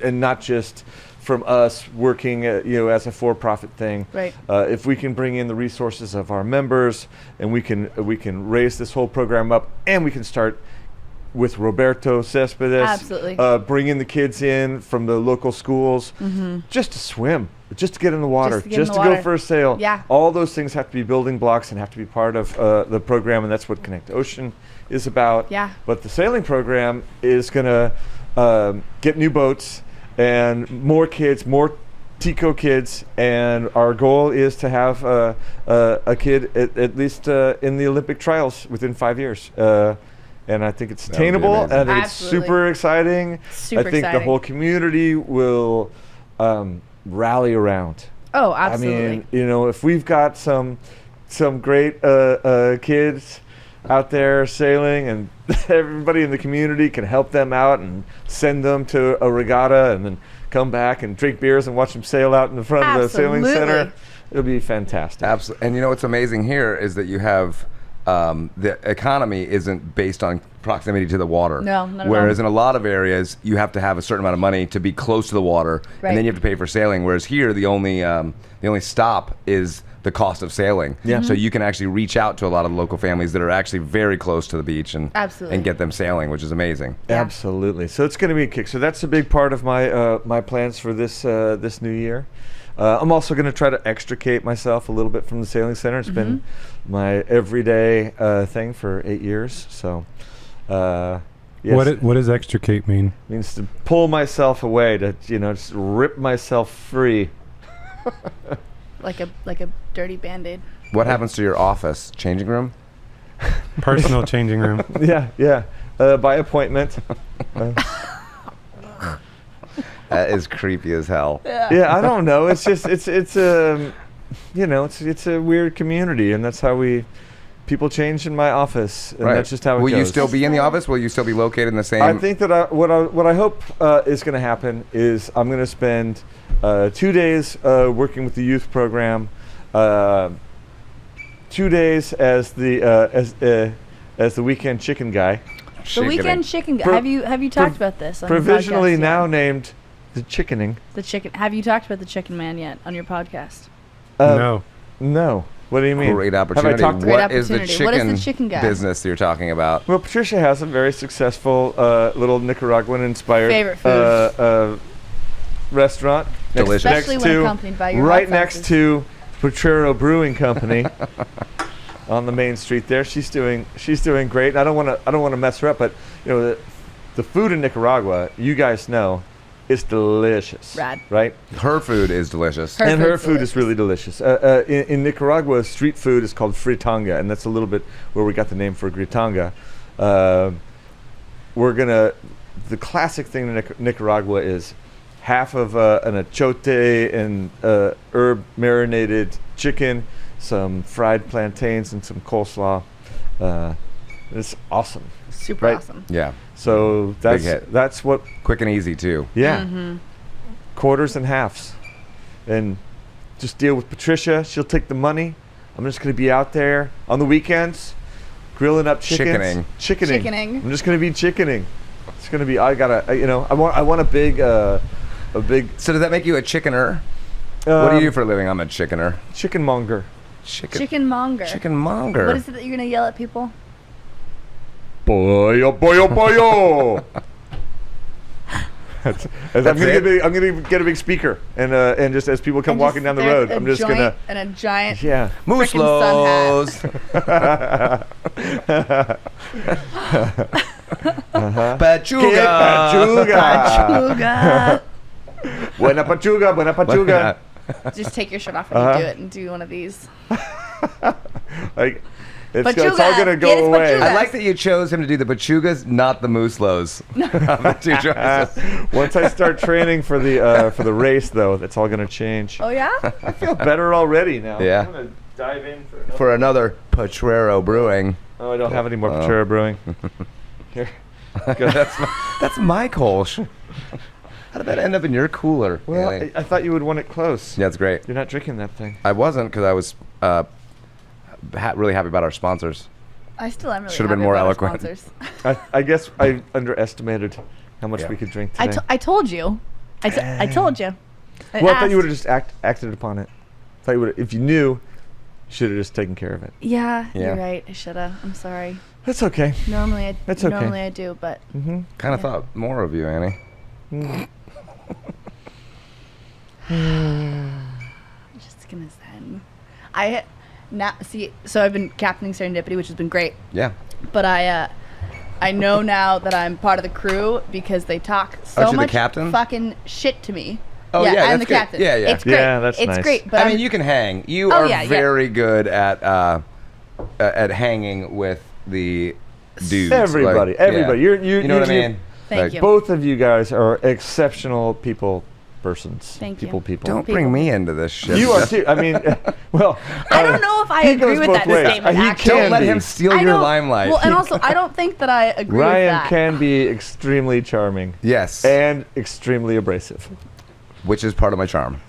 and not just from us working as a for-profit thing. Right. If we can bring in the resources of our members, and we can raise this whole program up, and we can start with Roberto Cespedes. Absolutely. Bring in the kids in from the local schools, just to swim, just to get in the water, to get in the go water. for a sail. Yeah. All those things have to be building blocks and have to be part of the program, and that's what Connect Ocean is about. Yeah. But the sailing program is going to get new boats and more kids, more Tico kids, and our goal is to have a kid at least in the Olympic trials within 5 years. And I think it's That would be attainable, amazing. and I think Absolutely. it's super exciting. Super I think the exciting. whole community will rally around. Oh, absolutely. I mean, if we've got some great kids out there sailing, and everybody in the community can help them out and send them to a regatta, and then come back and drink beers and watch them sail out in the front of the sailing center, Absolutely. it'll be fantastic. Absolutely. And what's amazing here is that you have the economy isn't based on proximity to the water. No, not at all. Whereas in a lot of areas, you have to have a certain amount of money to be close to the water, Right. and then you have to pay for sailing. Whereas here, the only stop is the cost of sailing. Yeah. So you can actually reach out to a lot of local families that are actually very close to the beach and Absolutely. and get them sailing, which is amazing. Yeah. Absolutely. So it's going to be a kick. So that's a big part of my my plans for this new year. I'm also going to try to extricate myself a little bit from the sailing center. It's been my everyday thing for 8 years. So, yes, What does extricate mean? means to pull myself away, to just rip myself free. like a dirty Band-Aid. What happens to your office? Changing room? Personal changing room. Yeah. By appointment. That is creepy as hell. Yeah, I don't know. It's just it's a weird community, and that's how people change in my office, and that's just how it Will goes. you still be in the office? Will you still be located in the same? I think that what I hope is going to happen is I'm going to spend 2 days working with the youth program, 2 days as the weekend chicken guy, The weekend chicken guy. Pro- Have you talked about this on your provisionally podcast now yet? named the chickening. The chicken. Have you talked about the Chicken Man yet on your podcast? No. No. What do you mean? Great Have I opportunity. talked to Great What is the opportunity. What is the chicken chicken guy? business you're talking about? Well, Patricia has a very successful little Nicaraguan-inspired Favorite food. restaurant. Delicious. Especially when accompanied by your right hot next sauces. to Potrero Brewing Company on the main street there. She's doing great. And I don't want to mess her up, but the food in Nicaragua, you guys know, is delicious. Rad. Right? Her food is delicious. Her And her food's food is really delicious. In Nicaragua, street food is called fritanga, and that's a little bit where we got the name for gritanga. The classic thing in Nicaragua is half of an achote and herb marinated chicken, some fried plantains, and some coleslaw. It's awesome. Super Right. awesome. Yeah. So Big hit. that's what. Quick and easy too. Yeah. Mm-hmm. Quarters and halves, and just deal with Patricia. She'll take the money. I'm just going to be out there on the weekends, grilling up chickens. Chickening. I'm just going to be chickening. It's going to be. I want a big. So does that make you a chickener? What do you do for a living? I'm a chickener. Chickenmonger. Chickenmonger. Chickenmonger. What is it that you're gonna yell at people? Pollo, pollo, pollo. I'm gonna get a big speaker, and just as people come And walking down the there's road, a I'm just joint gonna and a giant Moose frickin' sun lows. Pachuga. Pachuga. Pachuga. Buena pachuga, buena pachuga. Just take your shirt off when you do it and do one of these. Like, it's all Pachuga. gonna go Yes, away. pachuga. I like that you chose him to do the pachugas, not the moose lows. The two choices. Once I start training for the race, though, that's all gonna change. Oh yeah? I feel better already now. Yeah. I'm gonna dive in for For another Potrero Brewing. Oh, I don't have any more Potrero Brewing. Here. That's my Kolsch. How did that end up in your cooler? Well, Haley? I thought you would want it close. Yeah, it's great. You're not drinking that thing. I wasn't because I was really happy about our sponsors. I still am really Should've been happy more about our eloquent. sponsors. I guess I underestimated how much we could drink today. I told you. I told you. I thought asked. you would have just acted upon it. Thought you would, if you knew, you should have just taken care of it. Yeah, Yeah. you're right. I shoulda. I'm sorry. That's okay. Normally That's okay. Normally I do, but Mm-hmm. Kind of thought more of you, Annie. I'm just gonna send. So I've been captaining Serendipity, which has been great. Yeah. But I know now that I'm part of the crew because they talk so Aren't you the much captain? fucking shit to me. Oh, yeah, I'm that's the good. captain. Yeah, yeah. It's great. Yeah, that's it's nice. great. But I mean, you can hang. You Oh, are yeah, yeah. very good at hanging with the dudes. Everybody, Like, everybody. yeah. You You know what I mean? Thank you. Both of you guys are exceptional persons. Thank you. People. Don't bring me into this shit. You are too. I mean, well. I don't know if I he agree goes with both that ways. statement. He actually. can Don't let be. him steal I your don't- limelight. Well, and also I don't think that I agree with Ryan that. can be extremely charming yes. and extremely abrasive. Which is part of my charm.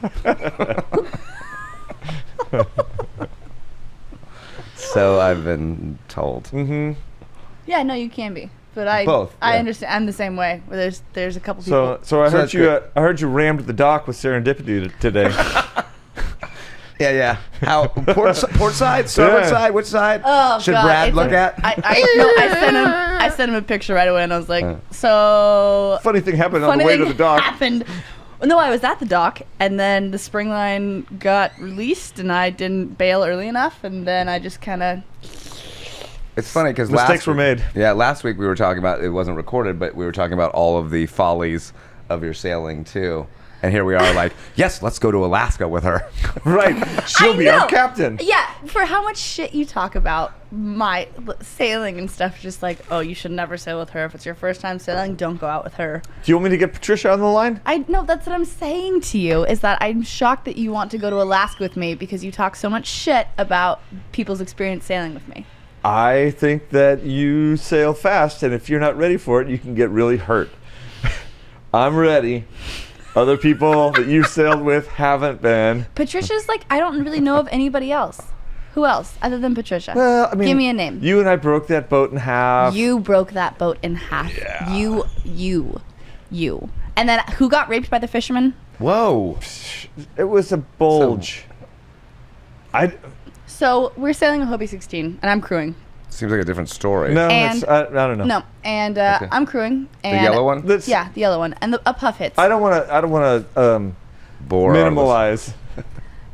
So I've been told. Mm-hmm. Yeah, no, you can be. But I Both, I yeah. understand. I'm the same way. Where there's a couple people. So I So heard that's you. good. I heard you rammed the dock with serendipity today. Yeah, yeah. How port side, starboard Yeah. side, which side? Oh, should God, Brad it's look a- at? I sent him a picture right away, and I was like, so Funny thing happened on funny the way to thing the dock. happened. No, I was at the dock, and then the spring line got released, and I didn't bail early enough, and then I just kind of. It's funny because Mistakes were made. Yeah, last week we were talking about, it wasn't recorded, but we were talking about all of the follies of your sailing too. And here we are like, yes, let's go to Alaska with her. Right. She'll I be our know. captain. Yeah, for how much shit you talk about my sailing and stuff, just like, oh, you should never sail with her. If it's your first time sailing, don't go out with her. Do you want me to get Patricia on the line? No, that's what I'm saying to you, is that I'm shocked that you want to go to Alaska with me because you talk so much shit about people's experience sailing with me. I think that you sail fast, and if you're not ready for it, you can get really hurt. I'm ready. Other people that you've sailed with haven't been. Patricia's like, I don't really know of anybody else. Who else other than Patricia? Well, I mean, give me a name. You and I broke that boat in half. You broke that boat in half. Yeah. You. And then who got raped by the fisherman? Whoa. It was a bulge. So we're sailing a Hobie 16, and I'm crewing. Seems like a different story. No, And- I don't know. No, and Okay. I'm crewing. The And yellow one? That's, Yeah, the yellow one, and a puff hits. I don't want to Bore our minimalize.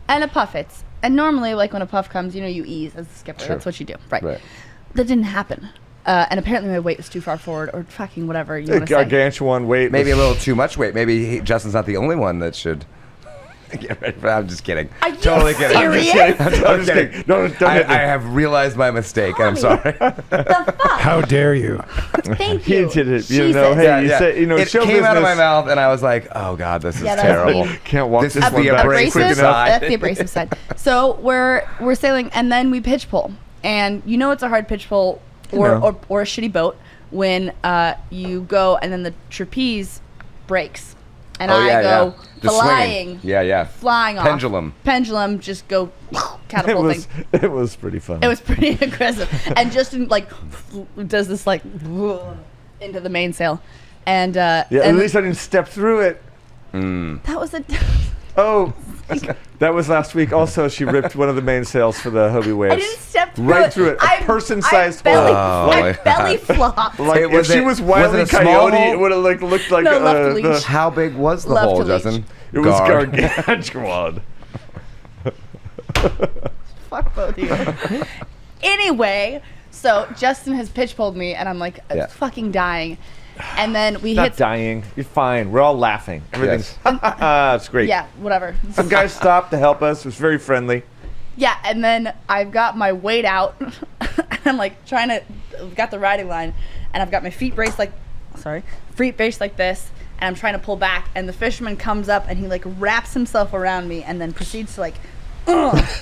And a puff hits. And normally, like when a puff comes, you ease as a skipper. Sure. That's what you do, right? Right. That didn't happen. And apparently my weight was too far forward, or fucking whatever you want to say. Gargantuan weight. Maybe a little too much weight. Maybe Justin's not the only one that should get ready for that. I'm just kidding. Are you Totally kidding. I'm just serious? kidding. I'm I'm just kidding. kidding. Don't hit I me. have realized my mistake. I'm Tommy. sorry. The fuck? How dare you? Thank He you. did it. You Jesus. know, hey, Yeah, you yeah. say, it show came out of my business. mouth, and I was like, "Oh God, this is Yeah, that was terrible." me. Can't walk This this, is one the back abrasive quick enough. side. That's the abrasive side. So we're sailing, and then we pitch pull, and it's a hard pitch pull or a shitty boat when you go and then the trapeze breaks, and Oh, I yeah, go yeah. Just flying, swinging. Yeah. flying off. Pendulum, just go catapulting. It was pretty fun. It was pretty aggressive, and Justin does this into the mainsail, and yeah, at and least I didn't step through it. that was a. Oh, That was last week. Also, she ripped one of the mainsails for the Hobie Waves. I didn't step through right it. through it. A person-sized I belly, hole. I belly flopped. Like if she was Wile E. it a small Coyote, hole? it would have looked like No, left to leech. How big was the Love hole, to leech. Justin? it was gargantuan. Fuck both of you. Anyway, so Justin has pitch pulled me, and I'm like fucking dying. And then we Not hit. dying. You're fine. We're all laughing. Everything's. It's great. Yeah, whatever. Some guys stopped to help us. It was very friendly. Yeah, and then I've got my weight out. And I'm like trying to. Got the riding line, and I've got my feet braced like this, and I'm trying to pull back, and the fisherman comes up and he like wraps himself around me and then proceeds to like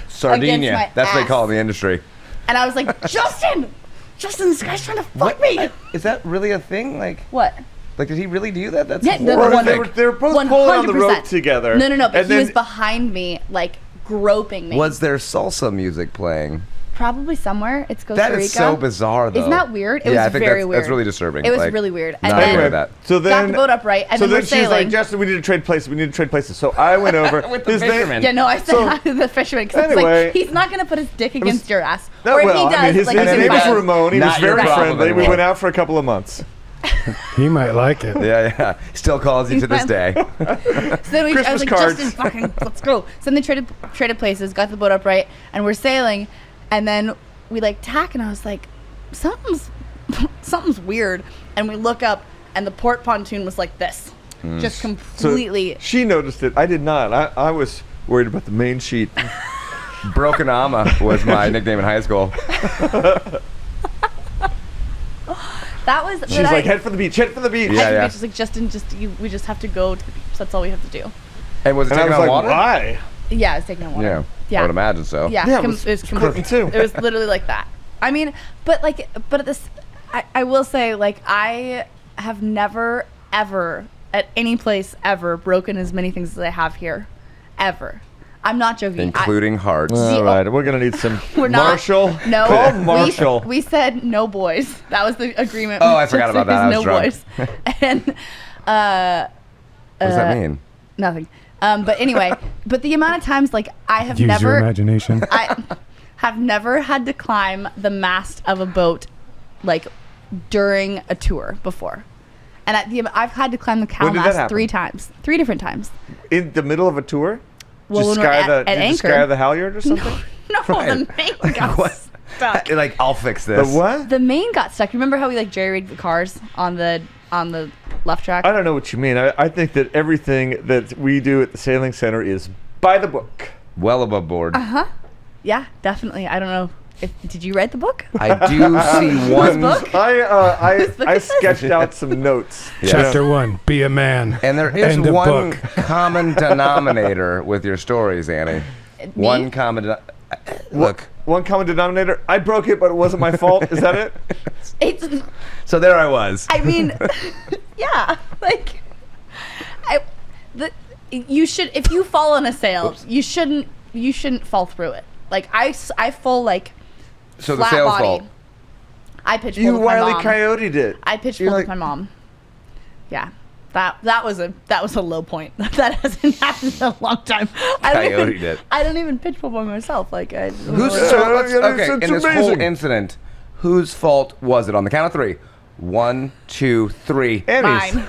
Sardinia. my That's what they ass. call it in the industry. And I was like, Justin, this guy's trying to fuck me. Is that really a thing? Like What? did he really do that? That's Yeah, the Or one- they were both pulling on the rope 100%. together. No, but and he was then- behind me, like groping me. Was there salsa music playing? Probably somewhere. It's Costa That Rica. is so bizarre, though. Isn't that weird? It Yeah, was I think very that's weird. really disturbing. It was Like, really weird. And not then aware of that. So then, got the boat upright, and so then we're she's like, sailing. Justin, we need to trade places. So I went over. With the His name- fisherman. Yeah, no, I said So- hi to the fisherman because Anyway, like, he's not gonna put his dick against your ass. No, Or if well, he does, I mean, his like, name he's he was fine. does. Ramon. He was Not your very problem friendly. We anymore. went out for a couple of months. He might like it. Yeah. Still calls you to this day. So then I was Christmas like, cards. Justin, fucking, let's go. So then they traded places, got the boat upright, and we're sailing, and then we like tack, and I was like, something's weird, and we look up, and the port pontoon was like this, just So completely. she noticed it. I did not. I was worried about the main sheet. Broken Ama was my nickname in high school. That was. She's like, head for the beach. Head for the beach. Yeah. She's like, Justin, we just have to go to the beach. That's all we have to do. And was it And I taking was on like, water? why? Yeah, it's taking on water. Yeah. Yeah. I would imagine so. Yeah, Yeah, it com- was it was quirky too. It was literally like that. I mean, but at this, I will say, like, I have never, ever, at any place ever, broken as many things as I have here. Ever. I'm not joking. Including hearts. All right, we're gonna need some We're not. Marshall. No. Call Marshall. We said no boys. That was the agreement. Oh, with I forgot about Justin, that. I was is drunk. no boys. And What does that mean? nothing. But anyway, but the amount of times, like, I have Use your never. imagination. I have never had to climb the mast of a boat, like, during a tour before. And I've had to climb the cow When did that mast happen? 3 times. 3 different times. In the middle of a tour? Well, Did you when we're sky at did you anchor. sky the halyard or something? No, Right. the main got What? stuck. Like, I'll fix The Uh, this. what? The main got stuck. Remember how we, like, jerry-rigged the cars on the left track? I don't know what you mean. I think that everything that we do at the sailing center is by the book. Well above board. Yeah, definitely. I don't know. Did you write the book? I do see one. book? I sketched out some notes. Yeah. Chapter 1, be a man. And there is End of one book. common denominator with your stories, Annie. One common. Look. One common denominator. I broke it, but it wasn't my fault. Is that it? It's. So there I was. I mean, yeah. Like, you should. If you fall on a sail, you shouldn't fall through it. Like I fall like. So the flat sail's body. fault. I pitch You pulled with my Wile E. mom. Coyote did. I pitch You're pulled with like- my mom. Yeah. That was a low point. That hasn't happened in a long time. Coyote did. I don't even pitch pull by myself. Like I. Who's Yeah, so let's- yeah, okay? it's In this whole amazing. incident, whose fault was it? On the count of 3. 1, 2, 3. Annie's. Mine.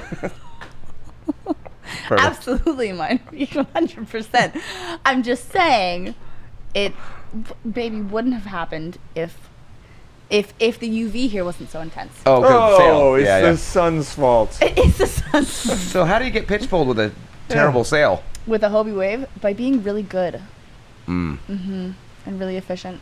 Perfect. Absolutely mine. 100%. I'm just saying, it, baby, wouldn't have happened if the UV here wasn't so intense. Oh, good sail. It's Yeah, the yeah. sun's fault. It's the sun So how do you get pitch pulled with a terrible sail? with a Hobie wave by being really good. And really efficient.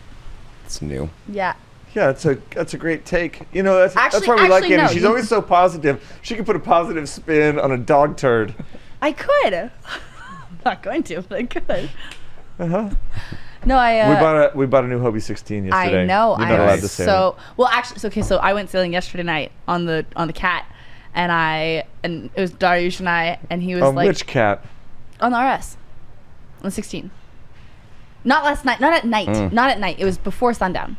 It's new. Yeah. Yeah, that's a great take. You know, that's Actually- why we like actually, Annie. no, She's you- always so positive. She can put a positive spin on a dog turd. I could. I'm not going to, but I could. Uh-huh. No, We bought a new Hobie 16 yesterday. I know. You're not allowed to say so well. Actually, so I went sailing yesterday night on the cat, and it was Dariush and I, and he was it. like Which cat? on the RS, on the 16. Not last night. Not at night. Not at night. It was before sundown.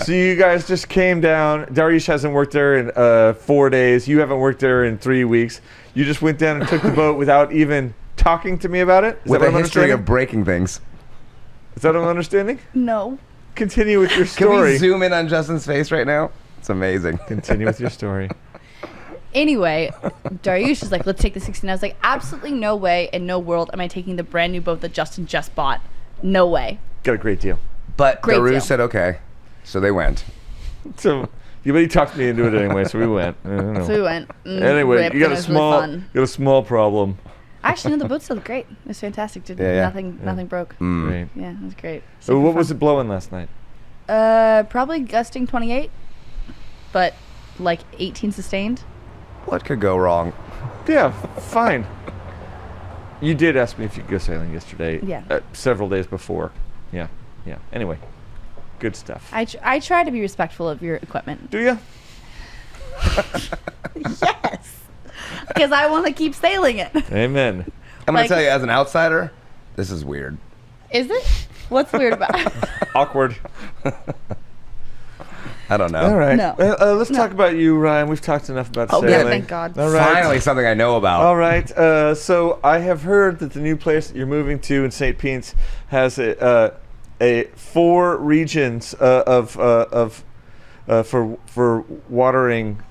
So you guys just came down. Dariush hasn't worked there in 4 days. You haven't worked there in 3 weeks. You just went down and took the boat without even talking to me about it? Is With that a what I'm history understanding? of breaking things. Is that what I'm understanding? No. Continue with your Can we story. zoom in on Justin's face right now? It's amazing. Continue with your story. Anyway, Dariush is like, let's take the 16. I was like, absolutely no way in no world am I taking the brand new boat that Justin just bought. No way. Got a great deal. But Great Daru deal. said okay. So they went. So, but he talked me into it anyway, so we went. I don't know. So we went. Anyway, ripped, you got and a it was really small, fun. got a small problem. Actually, no, the boat still looked great. It was fantastic. Yeah. Nothing broke. Great. Yeah, it was great. So Super what was fun. it blowing last night? Probably gusting 28, but like 18 sustained. What could go wrong? Yeah, fine. You did ask me if you could go sailing yesterday. Yeah. Several days before. Yeah. Anyway, good stuff. I try to be respectful of your equipment. Do you? Yes. Because I want to keep sailing it. Amen. I'm Like- gonna tell you, as an outsider, this is weird. Is it? What's weird about it? Awkward. I don't know. All right. No. Let's talk about you, Ryan. We've talked enough about Oh, sailing. yeah, thank God. All right. Finally, something I know about. All right. So I have heard that the new place that you're moving to in St. Pete has a 4 regions for watering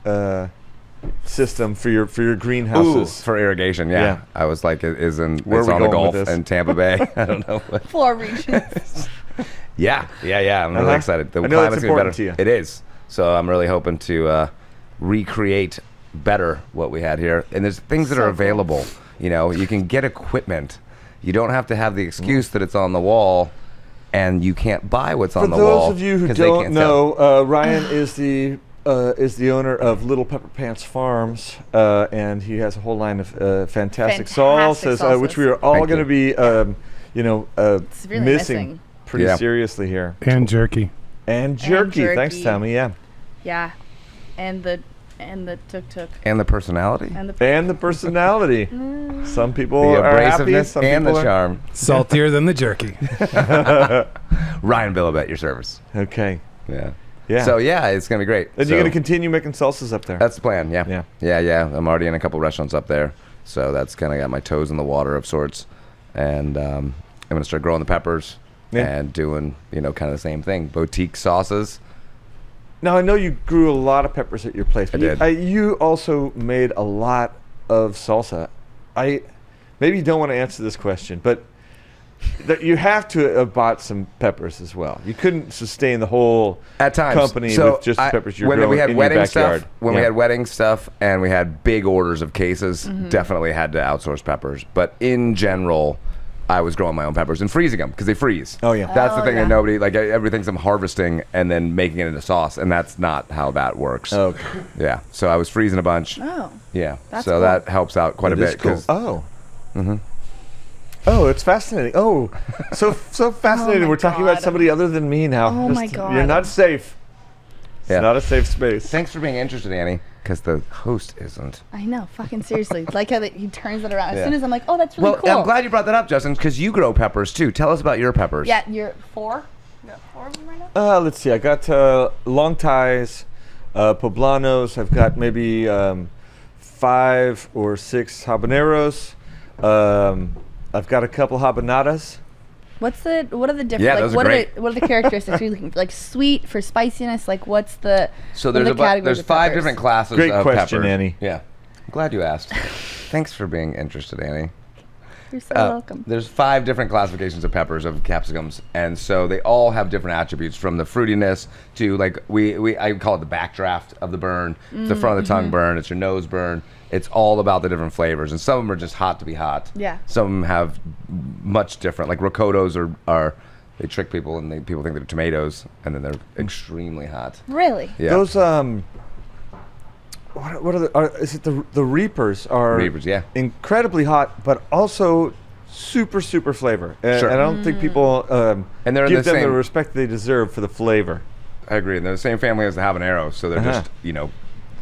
system for your Ooh, greenhouses. for irrigation, yeah. Yeah. I was like, it's Where are on we the going Gulf with this? and Tampa Bay. I don't know. 4 regions. Yeah. I'm really Uh-huh. excited. The I know that's climate's gonna be better. important to you. It is. So I'm really hoping to recreate better what we had here. And there's things that So are cool. available. You know, you can get equipment. You don't have to have the excuse that it's on the wall, and you can't buy what's For on the wall. those of you who 'cause they don't can't sell. know, Ryan is the owner of Little Pepper Pants Farms, and he has a whole line of fantastic Fantastic salsas, which we are all Thank going to you. be, Severely missing missing. pretty Yeah. seriously here. And jerky. And jerky. Thanks, jerky. Tommy. Yeah. Yeah. And the tuk-tuk. And the personality, And the And the personality. Some people the are happy. abrasiveness, Some and the people are. charm. Saltier than the jerky. Ryan Billib at your service. Okay. Yeah. Yeah. So yeah, it's gonna be great. And So you're going to continue making salsas up there. that's the plan. Yeah. Yeah. I'm already in a couple restaurants up there, so that's kind of got my toes in the water of sorts. And I'm gonna start growing the peppers Yeah. and doing kind of the same thing, boutique sauces. Now, I know you grew a lot of peppers at your place. But I did. You also made a lot of salsa. Maybe you don't want to answer this question, but that you have to have bought some peppers as well. You couldn't sustain the whole At times, company so with just the peppers you're when growing we had in wedding your backyard. stuff, when we had wedding stuff, and we had big orders of cases, definitely had to outsource peppers. But in general, I was growing my own peppers and freezing them because they freeze. Oh, yeah. That's the Oh, thing yeah. that nobody everybody thinks I'm harvesting and then making it into sauce, and that's not how that works. Okay. Yeah, so I was freezing a bunch. Oh. Yeah, That's so cool. that helps out quite a It is bit. cool. 'Cause Oh. Oh, it's fascinating. Oh, so fascinating. my We're talking about God. somebody other than me now. Oh, my God. You're not safe. It's Yeah. not a safe space. Thanks for being interested, Annie, because the host isn't. I know. Fucking seriously. Like how he turns it around. As Yeah. soon as I'm like, oh, that's really Well, cool. I'm glad you brought that up, Justin, because you grow peppers too. Tell us about your peppers. Yeah, you're 4? You got 4 of them right now? Let's see. I got long ties, poblanos. I've got maybe 5 or 6 habaneros. I've got a couple habanadas. What are the different? Yeah, like, those are what great. what are the characteristics you're looking for? Like sweet for spiciness. Like what's the? So what are there's the categories there's of 5 peppers? different classes Great of question, peppers. Annie. Yeah. I'm glad you asked. Thanks for being interested, Annie. You're so welcome. There's 5 different classifications of peppers, of capsicums, and so they all have different attributes, from the fruitiness to, like, I call it the backdraft of the burn. It's the front of the tongue burn. It's your nose burn. It's all about the different flavors, and some of them are just hot to be hot. Yeah. Some of them have much different, like ricottos are they trick people, and people think they're tomatoes, and then they're extremely hot. Really? Yeah. Those what are is it the Reapers are Reapers, yeah. incredibly hot, but also super flavor. And, Sure. and I don't think people And they're in give the them the same- respect they deserve for the flavor. I agree. And they're the same family as the habaneros, so they're Uh-huh. just,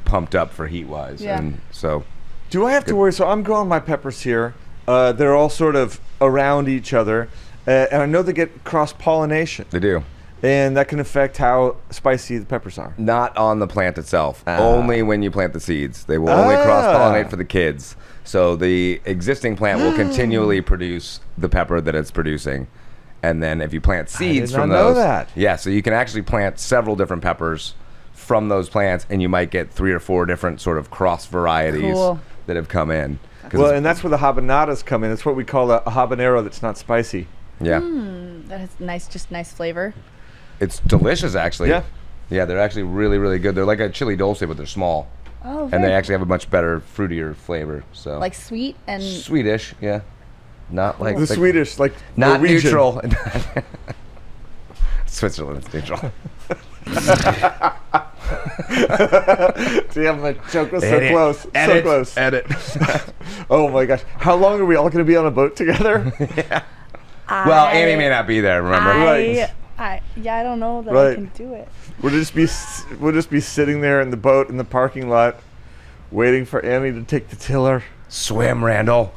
pumped up for heat wise. Yeah. And so Do I have to worry? So I'm growing my peppers here. They're all sort of around each other, and I know they get cross pollination. they do. And that can affect how spicy the peppers are. Not on the plant itself. Only when you plant the seeds. They will only cross-pollinate for the kids. So the existing plant will continually produce the pepper that it's producing. And then if you plant seeds did not from know those, that. yeah, so you can actually plant several different peppers from those plants, and you might get 3 or 4 different sort of cross varieties Cool. that have come in. Well, and that's where the habanadas come in. It's what we call a habanero that's not spicy. Yeah, That has nice flavor. it's delicious actually. Yeah. Yeah, they're actually really, really good. They're like a chili dulce, but they're small, Oh, and they actually have a much better, fruitier flavor. So like sweet and Swedish, yeah, not like The Swedish, like not Norwegian. neutral. Switzerland is neutral. See, I'm like, joke was so Edit. close. So Edit. close. Edit. Oh my gosh. How long are we all going to be on a boat together? Well, Amy may not be there. Remember? Right. I don't know that Right. I can do it. We'll just be sitting there in the boat in the parking lot, waiting for Annie to take the tiller. Swim, Randall.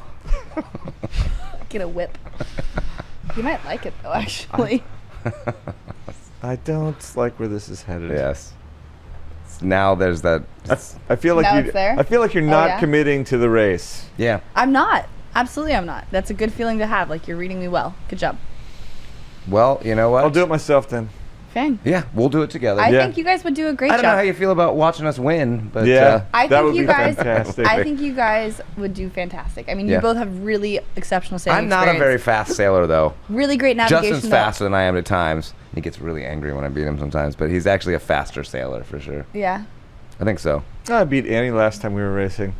Get a whip. You might like it though, actually. I don't like where this is headed. Yes. Now there's that. I feel like Now you. it's there? I feel like you're Oh, not yeah? committing to the race. Yeah. I'm not. Absolutely, I'm not. That's a good feeling to have. Like you're reading me well. Good job. Well, you know what? I'll do it myself then. Fang. Yeah, we'll do it together. I Yeah. think you guys would do a great I don't know job. how you feel about watching us win, but Yeah. I That think would you be guys. fantastic. I think you guys would do fantastic. I mean, Yeah. you both have really exceptional sailing I'm not a very experience. fast sailor, though. Really great navigation. Justin's though. faster than I am at times. He gets really angry when I beat him sometimes, but he's actually a faster sailor for sure. Yeah. I think so. I beat Annie last time we were racing.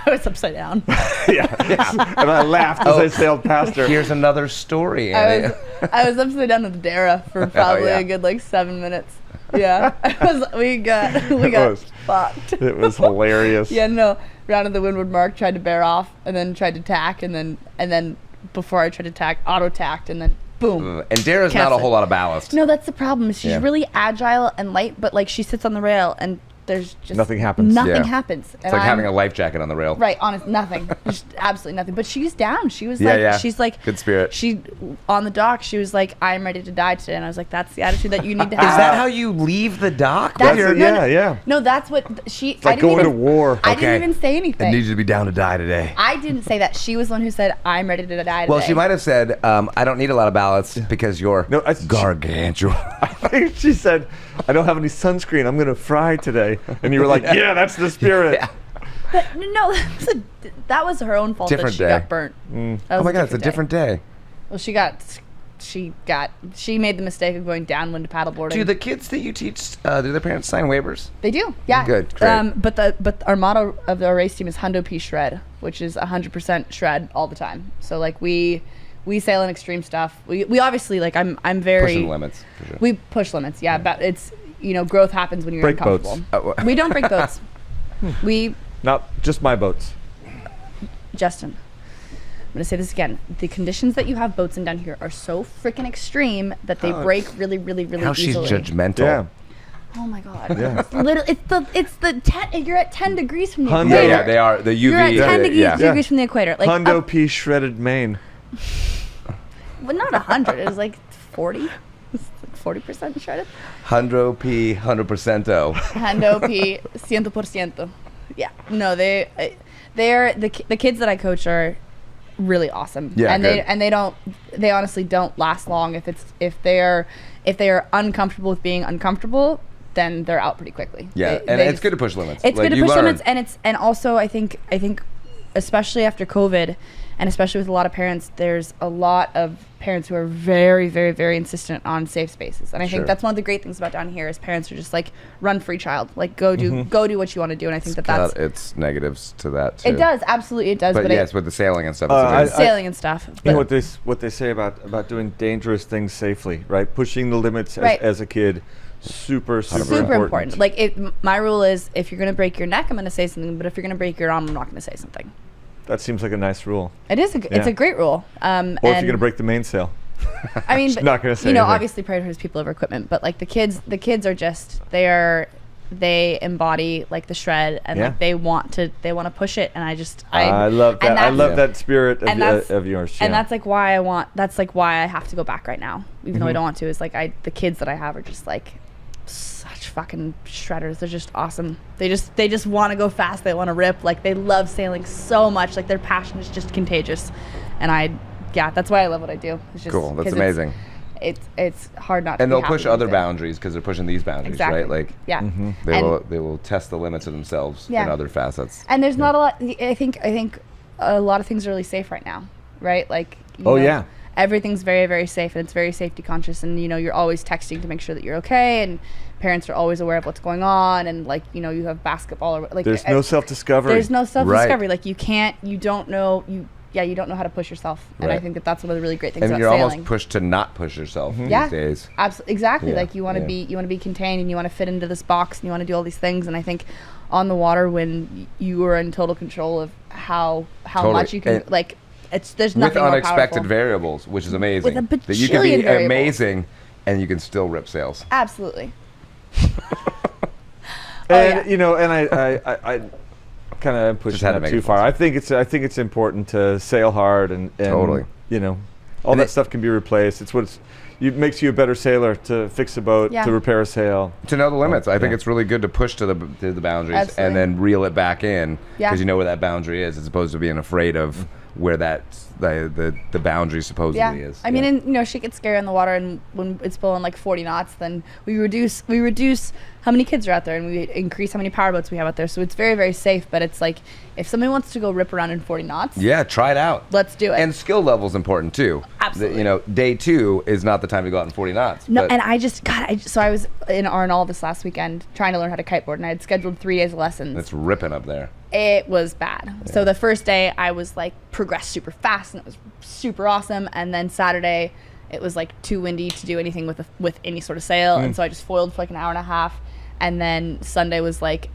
I was upside down. Yeah. And I laughed as I sailed past her. Here's another story. I Annie. I was upside down with Dara for probably yeah. a good like 7 minutes. Yeah. we got was- fucked. It was hilarious. Yeah, no. Rounded the windward mark, tried to bear off, and then tried to tack, and then before I tried to tack, auto tacked, and then boom. And Dara's not a Cancel. whole lot of ballast. No, that's the problem. She's Yeah. really agile and light, but like she sits on the rail and there's just Nothing happens. Nothing Yeah. happens. It's like having a life jacket on the rail. right, honest, nothing, just absolutely nothing. But she's down. She was Yeah, like, yeah. she's like, Good spirit. She on the dock. She was like, I'm ready to die today, and I was like, that's the attitude that you need to have. Is that how you leave the dock? That's That's it, no, yeah, no, yeah. No, that's what she. It's like going to war. I Okay. didn't even say I anything. need you to be down to die today. I didn't say that. She was the one who said, I'm ready to die today. Well, she might have said, I don't need a lot of ballast because you're No, gargantuan. I think she said, I don't have any sunscreen. I'm going to fry today. And you were like, yeah, that's the spirit. Yeah. But no, that was her own fault Different that she day. got burnt. That Oh was my God, it's a different day. Well, she made the mistake of going downwind to paddleboarding. Do the kids that you teach, do their parents sign waivers? They do, yeah. Good, great. But our motto of our race team is Hundo P Shred, which is 100% shred all the time. So like we sail in extreme stuff. We obviously like I'm very Pushing limits, for sure. We push limits, yeah. But it's growth happens when you're Break boats. uncomfortable. Oh, We don't break boats. We Not just my boats. Justin, I'm gonna say this again. The conditions that you have boats in down here are so freaking extreme that they break really, really, really How she's easily. judgmental. Yeah. Oh my god. Yeah. It's the 10. You're at 10 degrees from the Hundo. Yeah, equator. yeah, they are. The UV. You're at 10 degrees, yeah. degrees from the equator. Like Hundo P shredded Maine. well, not 100. It was like 40. 40% shredded. Hundro P, 100%. Hundo P 100%. Yeah. No, they're the kids that I coach are really awesome. Yeah, and good. they honestly don't last long if they are uncomfortable with being uncomfortable, then they're out pretty quickly. Yeah, and it's good to push limits. It's Like, good to you push learn. limits, and also I think especially after COVID, and especially with a lot of parents, there's a lot of parents who are very, very, very insistent on safe spaces, and I Sure. think that's one of the great things about down here is parents are just like run free child, like go do what you want to do, and I think that's It's negatives to that, too. it does absolutely it does, But but yes, with the sailing and stuff. I- It's sailing and stuff. You But know what they say about doing dangerous things safely, right? Pushing the limits Right. as a kid, super super important. Like my rule is if you're gonna break your neck, I'm gonna say something, but if you're gonna break your arm, I'm not gonna say something. That seems like a nice rule. It is it's Yeah. a great rule. Or if you're going to break the mainsail. I mean, Just not gonna say you know, anything. obviously prioritize people over equipment, but like the kids are just they're they embody like the shred, and Yeah. like they want to push it, and I love that. I love that spirit of yours. and yeah. that's like why I have to go back right now, even though I Mm-hmm. don't want to. Is like the kids that I have are just like such fucking shredders. They're just awesome. They just want to go fast. They want to rip. Like they love sailing so much. Like their passion is just contagious, and that's why I love what I do. It's just, Cool. That's 'cause amazing. It's hard not to. And be they'll happy push with other it. boundaries because they're pushing these boundaries, Exactly. right? Like Yeah. they will test the limits of themselves Yeah. in other facets. And there's not a lot. I think a lot of things are really safe right now, right? Like yeah. everything's very, very safe, and it's very safety conscious, and you're always texting to make sure that you're okay, and parents are always aware of what's going on, and like you have basketball or like There's no self-discovery. there's no self-discovery. Right. Like you don't know how to push yourself, and I Right. think that's one of the really great things And about you're sailing. almost pushed to not push yourself Yeah. these days. Absolutely, exactly. Yeah, Like you want to yeah. be contained, and you want to fit into this box, and you want to do all these things. And I think on the water, when you are in total control of how Totally. much you can, And like there's With nothing more unexpected powerful. variables, which is amazing. With a that you can bajillion be variables. amazing and you can still rip sails. Absolutely. And yeah. and I kind of am pushing had to that make too it far. fun. I think it's important to sail hard and Totally. All And that it- stuff can be replaced. It makes you a better sailor to fix a boat, Yeah. to repair a sail. To know the limits, I think yeah. it's really good to push to the boundaries Absolutely. and then reel it back in Yeah. because you know where that boundary is, as opposed to being afraid of where the boundary supposedly is. I mean, and shit gets scary on the water, and when it's blowing like 40 knots, then we reduce how many kids are out there, and we increase how many powerboats we have out there. So it's very, very safe. But it's like if somebody wants to go rip around in 40 knots, yeah, try it out. let's do it. And skill level is important too. Absolutely. Day 2 is not the time to go out in 40 knots. No, but and so I was in Arnall this last weekend trying to learn how to kiteboard, and I had scheduled 3 days of lessons. it's ripping up there. It was bad. So the first day I was like progressed super fast, and it was super awesome. And then Saturday it was like too windy to do anything with any sort of sail, and so I just foiled for like an hour and a half. And then Sunday was like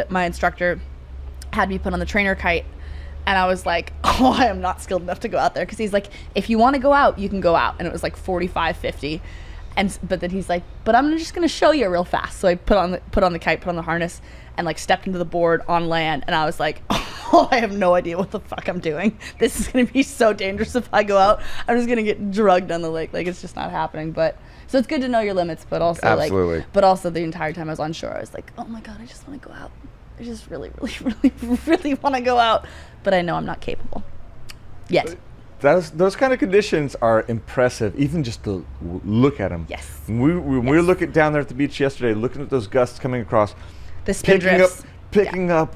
my instructor had me put on the trainer kite, and I was like, oh, I am not skilled enough to go out there, because he's like, if you want to go out, you can go out. And it was like 45, 50. But then he's like, but I'm just gonna show you real fast. So I put on the kite, put on the harness, and like stepped into the board on land, and I was like, oh, I have no idea what the fuck I'm doing. This is gonna be so dangerous if I go out. I'm just gonna get drugged down the lake. Like it's just not happening. But so it's good to know your limits, but also Absolutely. but also the entire time I was on shore, I was like, oh my god, I just want to go out. I just really, really, really, really want to go out, but I know I'm not capable yet. Those kind of conditions are impressive, even just to look at them. Yes. When we were looking down there at the beach yesterday, looking at those gusts coming across, The spin drifts. picking up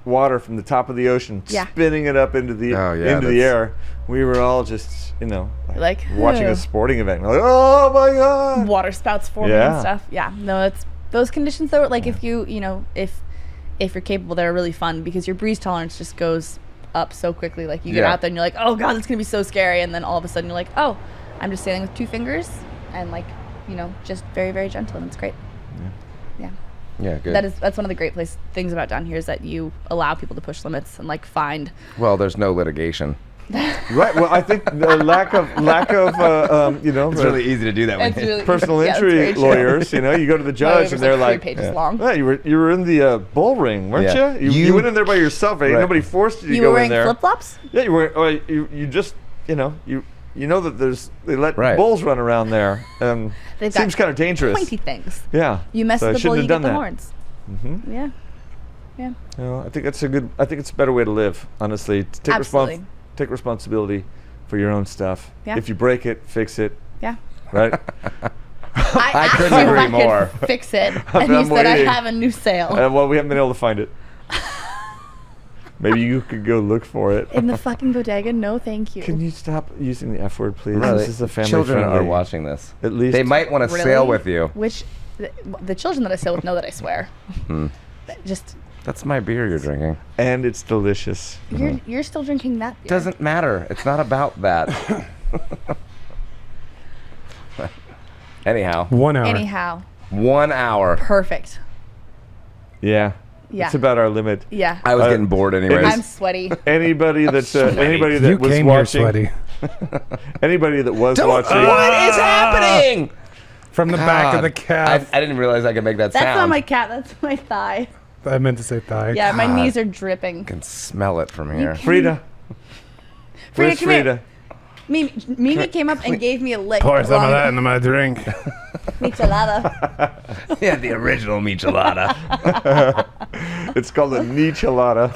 water from the top of the ocean, Yeah. spinning it up into the air. We were all just Like, watching "Ugh." a sporting event. We're like, oh my god! Water spouts forming Yeah. and stuff. Yeah, no, it's those conditions though. Like if if you're capable, they're really fun, because your breeze tolerance just goes up so quickly. Like you get Yeah. out there and you're like, oh god, it's gonna be so scary, and then all of a sudden you're like, oh, I'm just sailing with 2 fingers, and like just very, very gentle, and it's great. Yeah. Yeah, good. That's one of the great things about down here, is that you allow people to push limits and like find. Well, there's no litigation. Right. Well, I think the lack of It's really easy to do that when It's really- personal yeah, that's injury very true. lawyers. You go to the My judge paper's and they're like like, 3 pages long. yeah, you were in the bull ring, weren't Yeah. you? You went in there by yourself, right? Right. Nobody forced you to You go were in wearing there. flip flops. Yeah, you were. You just you know that they let Right. bulls run around there, and They've seems got kind of dangerous. Pointy things. Yeah. You mess So I with the bull, shouldn't you have get done the that. horns. Mhm. Yeah. Yeah. I think that's a better way to live. Honestly, to take Absolutely. take responsibility for your own stuff. Yeah. If you break it, fix it. Yeah. Right. I asked couldn't you if agree I could more. fix it, I'm and you said I waiting. have a new sail Well, we haven't been able to find it. Maybe you could go look for it. in the fucking bodega. No, thank you. Can you stop using the F word, please? Really, This is a family children friendly. are watching this. At least They might want to Really? sail with you. Which the children that I sail with know that I swear. Hmm. Just That's my beer you're drinking. and it's delicious. you're still drinking that beer. Doesn't matter. It's not about that. Anyhow, 1 hour. Anyhow, 1 hour. perfect. Yeah. Yeah. It's about our limit. Yeah. I was Uh, getting bored anyways. I'm sweaty. Anybody that anybody that You was came here watching, sweaty. anybody that was Don't- watching, What is happening? From the back of the calf. I didn't realize I could make that That's sound. not my cat. That's my thigh. I meant to say thigh. Yeah, my God. knees are dripping. I can smell it from here. Frida. Frida, Where's come here. Frida? Mimi came up and gave me a lick. Pour some of along that into my drink. Michelada. Yeah, the original michelada. It's called a Nichelada.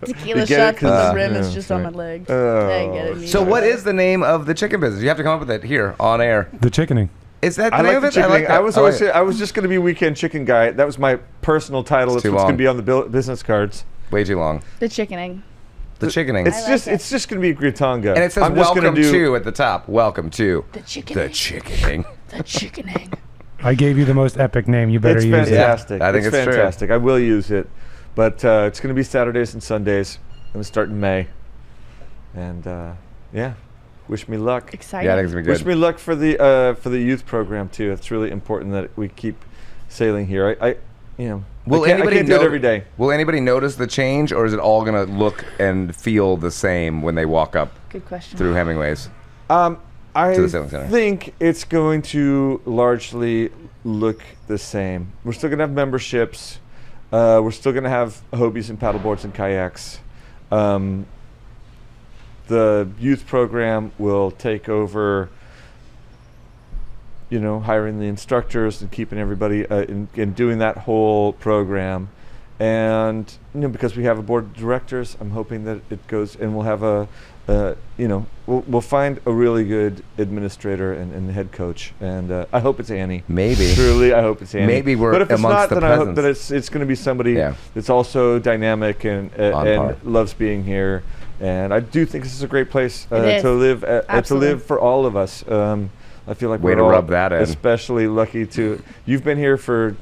Tequila You get it? shots and 'Cause- the rim is yeah, just sorry. on my legs. Oh. I get it. So what is the name of the chicken business? You have to come up with it here on air. The chickening. Is that the I name like of the it? chicken. like that. I was like always it. I was just going to be weekend chicken guy. That was my personal title. It's It's too what's going to long. be on the business cards. Way too long. The chickening. The chickening. It's like it. just going to be Gritanga. And it says I'm just gonna welcome do, to at the top. Welcome to The chickening. the chickening. The chickening. I gave you the most epic name. You better It's use it. fantastic. I think it's true. fantastic. I will use it, but it's going to be Saturdays and Sundays. Going to start in May, and yeah, wish me luck. Exciting. Yeah, I think it's gonna be Wish good. me luck for the youth program too. It's really important that we keep sailing here. I Will I can't anybody do it know- every day. Will anybody notice the change, or is it all gonna look and feel the same when they walk up Good question. through Hemingway's? I To the Sailing Center. think it's going to largely look the same. We're still going to have memberships. We're still going to have Hobies and paddleboards and kayaks. The youth program will take over, hiring the instructors and keeping everybody and doing that whole program. And because we have a board of directors, I'm hoping that it goes, and we'll have we'll find a really good administrator and head coach, and I hope it's Annie. Maybe. Truly, I hope it's Annie. Maybe we're But if it's amongst not, the then I hope peasants. that it's going to be somebody Yeah. that's also dynamic and par. loves being here. And I do think this is a great place It is. to live Absolutely. for all of us. I feel like Way we're to all rub that in. especially lucky to. You've been here for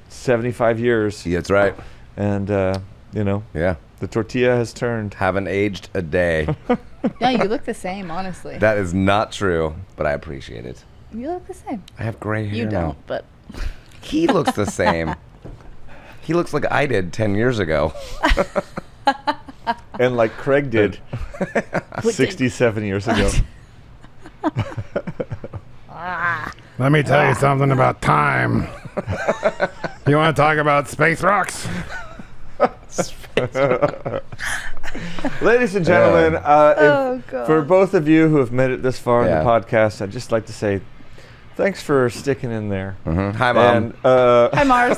75 years, Yeah, that's right. and Yeah. the tortilla has turned. Haven't aged a day. No, you look the same, honestly. That is not true, but I appreciate it. You look the same. I have gray hair You now. don't, but He looks the same. He looks like I did 10 years ago. And like Craig did 67 years ago. Let me tell you something about time. You want to talk about space rocks? Ladies and gentlemen, Oh, God. for both of you who have made it this far in Yeah. the podcast, I'd just like to say thanks for sticking in there. Hi, Mom. And hi, Mars.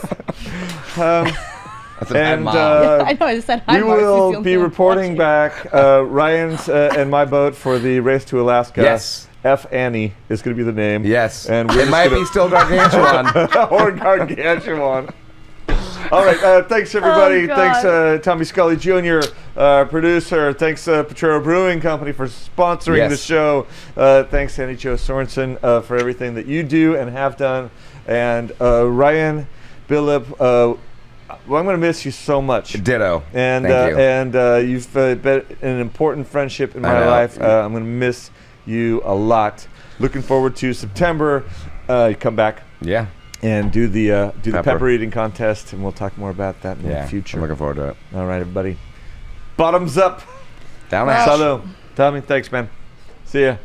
I said, hi, and, Mom. I know, I just said hi, we Mars. He's the will only be one reporting watching. back Ryan's and my boat for the race to Alaska. Yes. F. Annie is going to be the name. Yes. And it we're might just be still gargantuan. or gargantuan. All right, thanks everybody. Oh, God. Thanks Tommy Scully Jr., producer. Thanks Potrero Brewing Company for sponsoring Yes. the show. Thanks Annie Jo Sorensen for everything that you do and have done. And Ryan Billib, well, I'm going to miss you so much. Ditto. And Thank you. you've been an important friendship in I my know. life. I'm going to miss you a lot. Looking forward to September. You come back Yeah. and do the Pepper. pepper eating contest, and we'll talk more about that in Yeah. the future. I'm looking forward to it. All right, everybody. Bottoms up. Down the hatch. Salud. Tommy, thanks, man. See ya.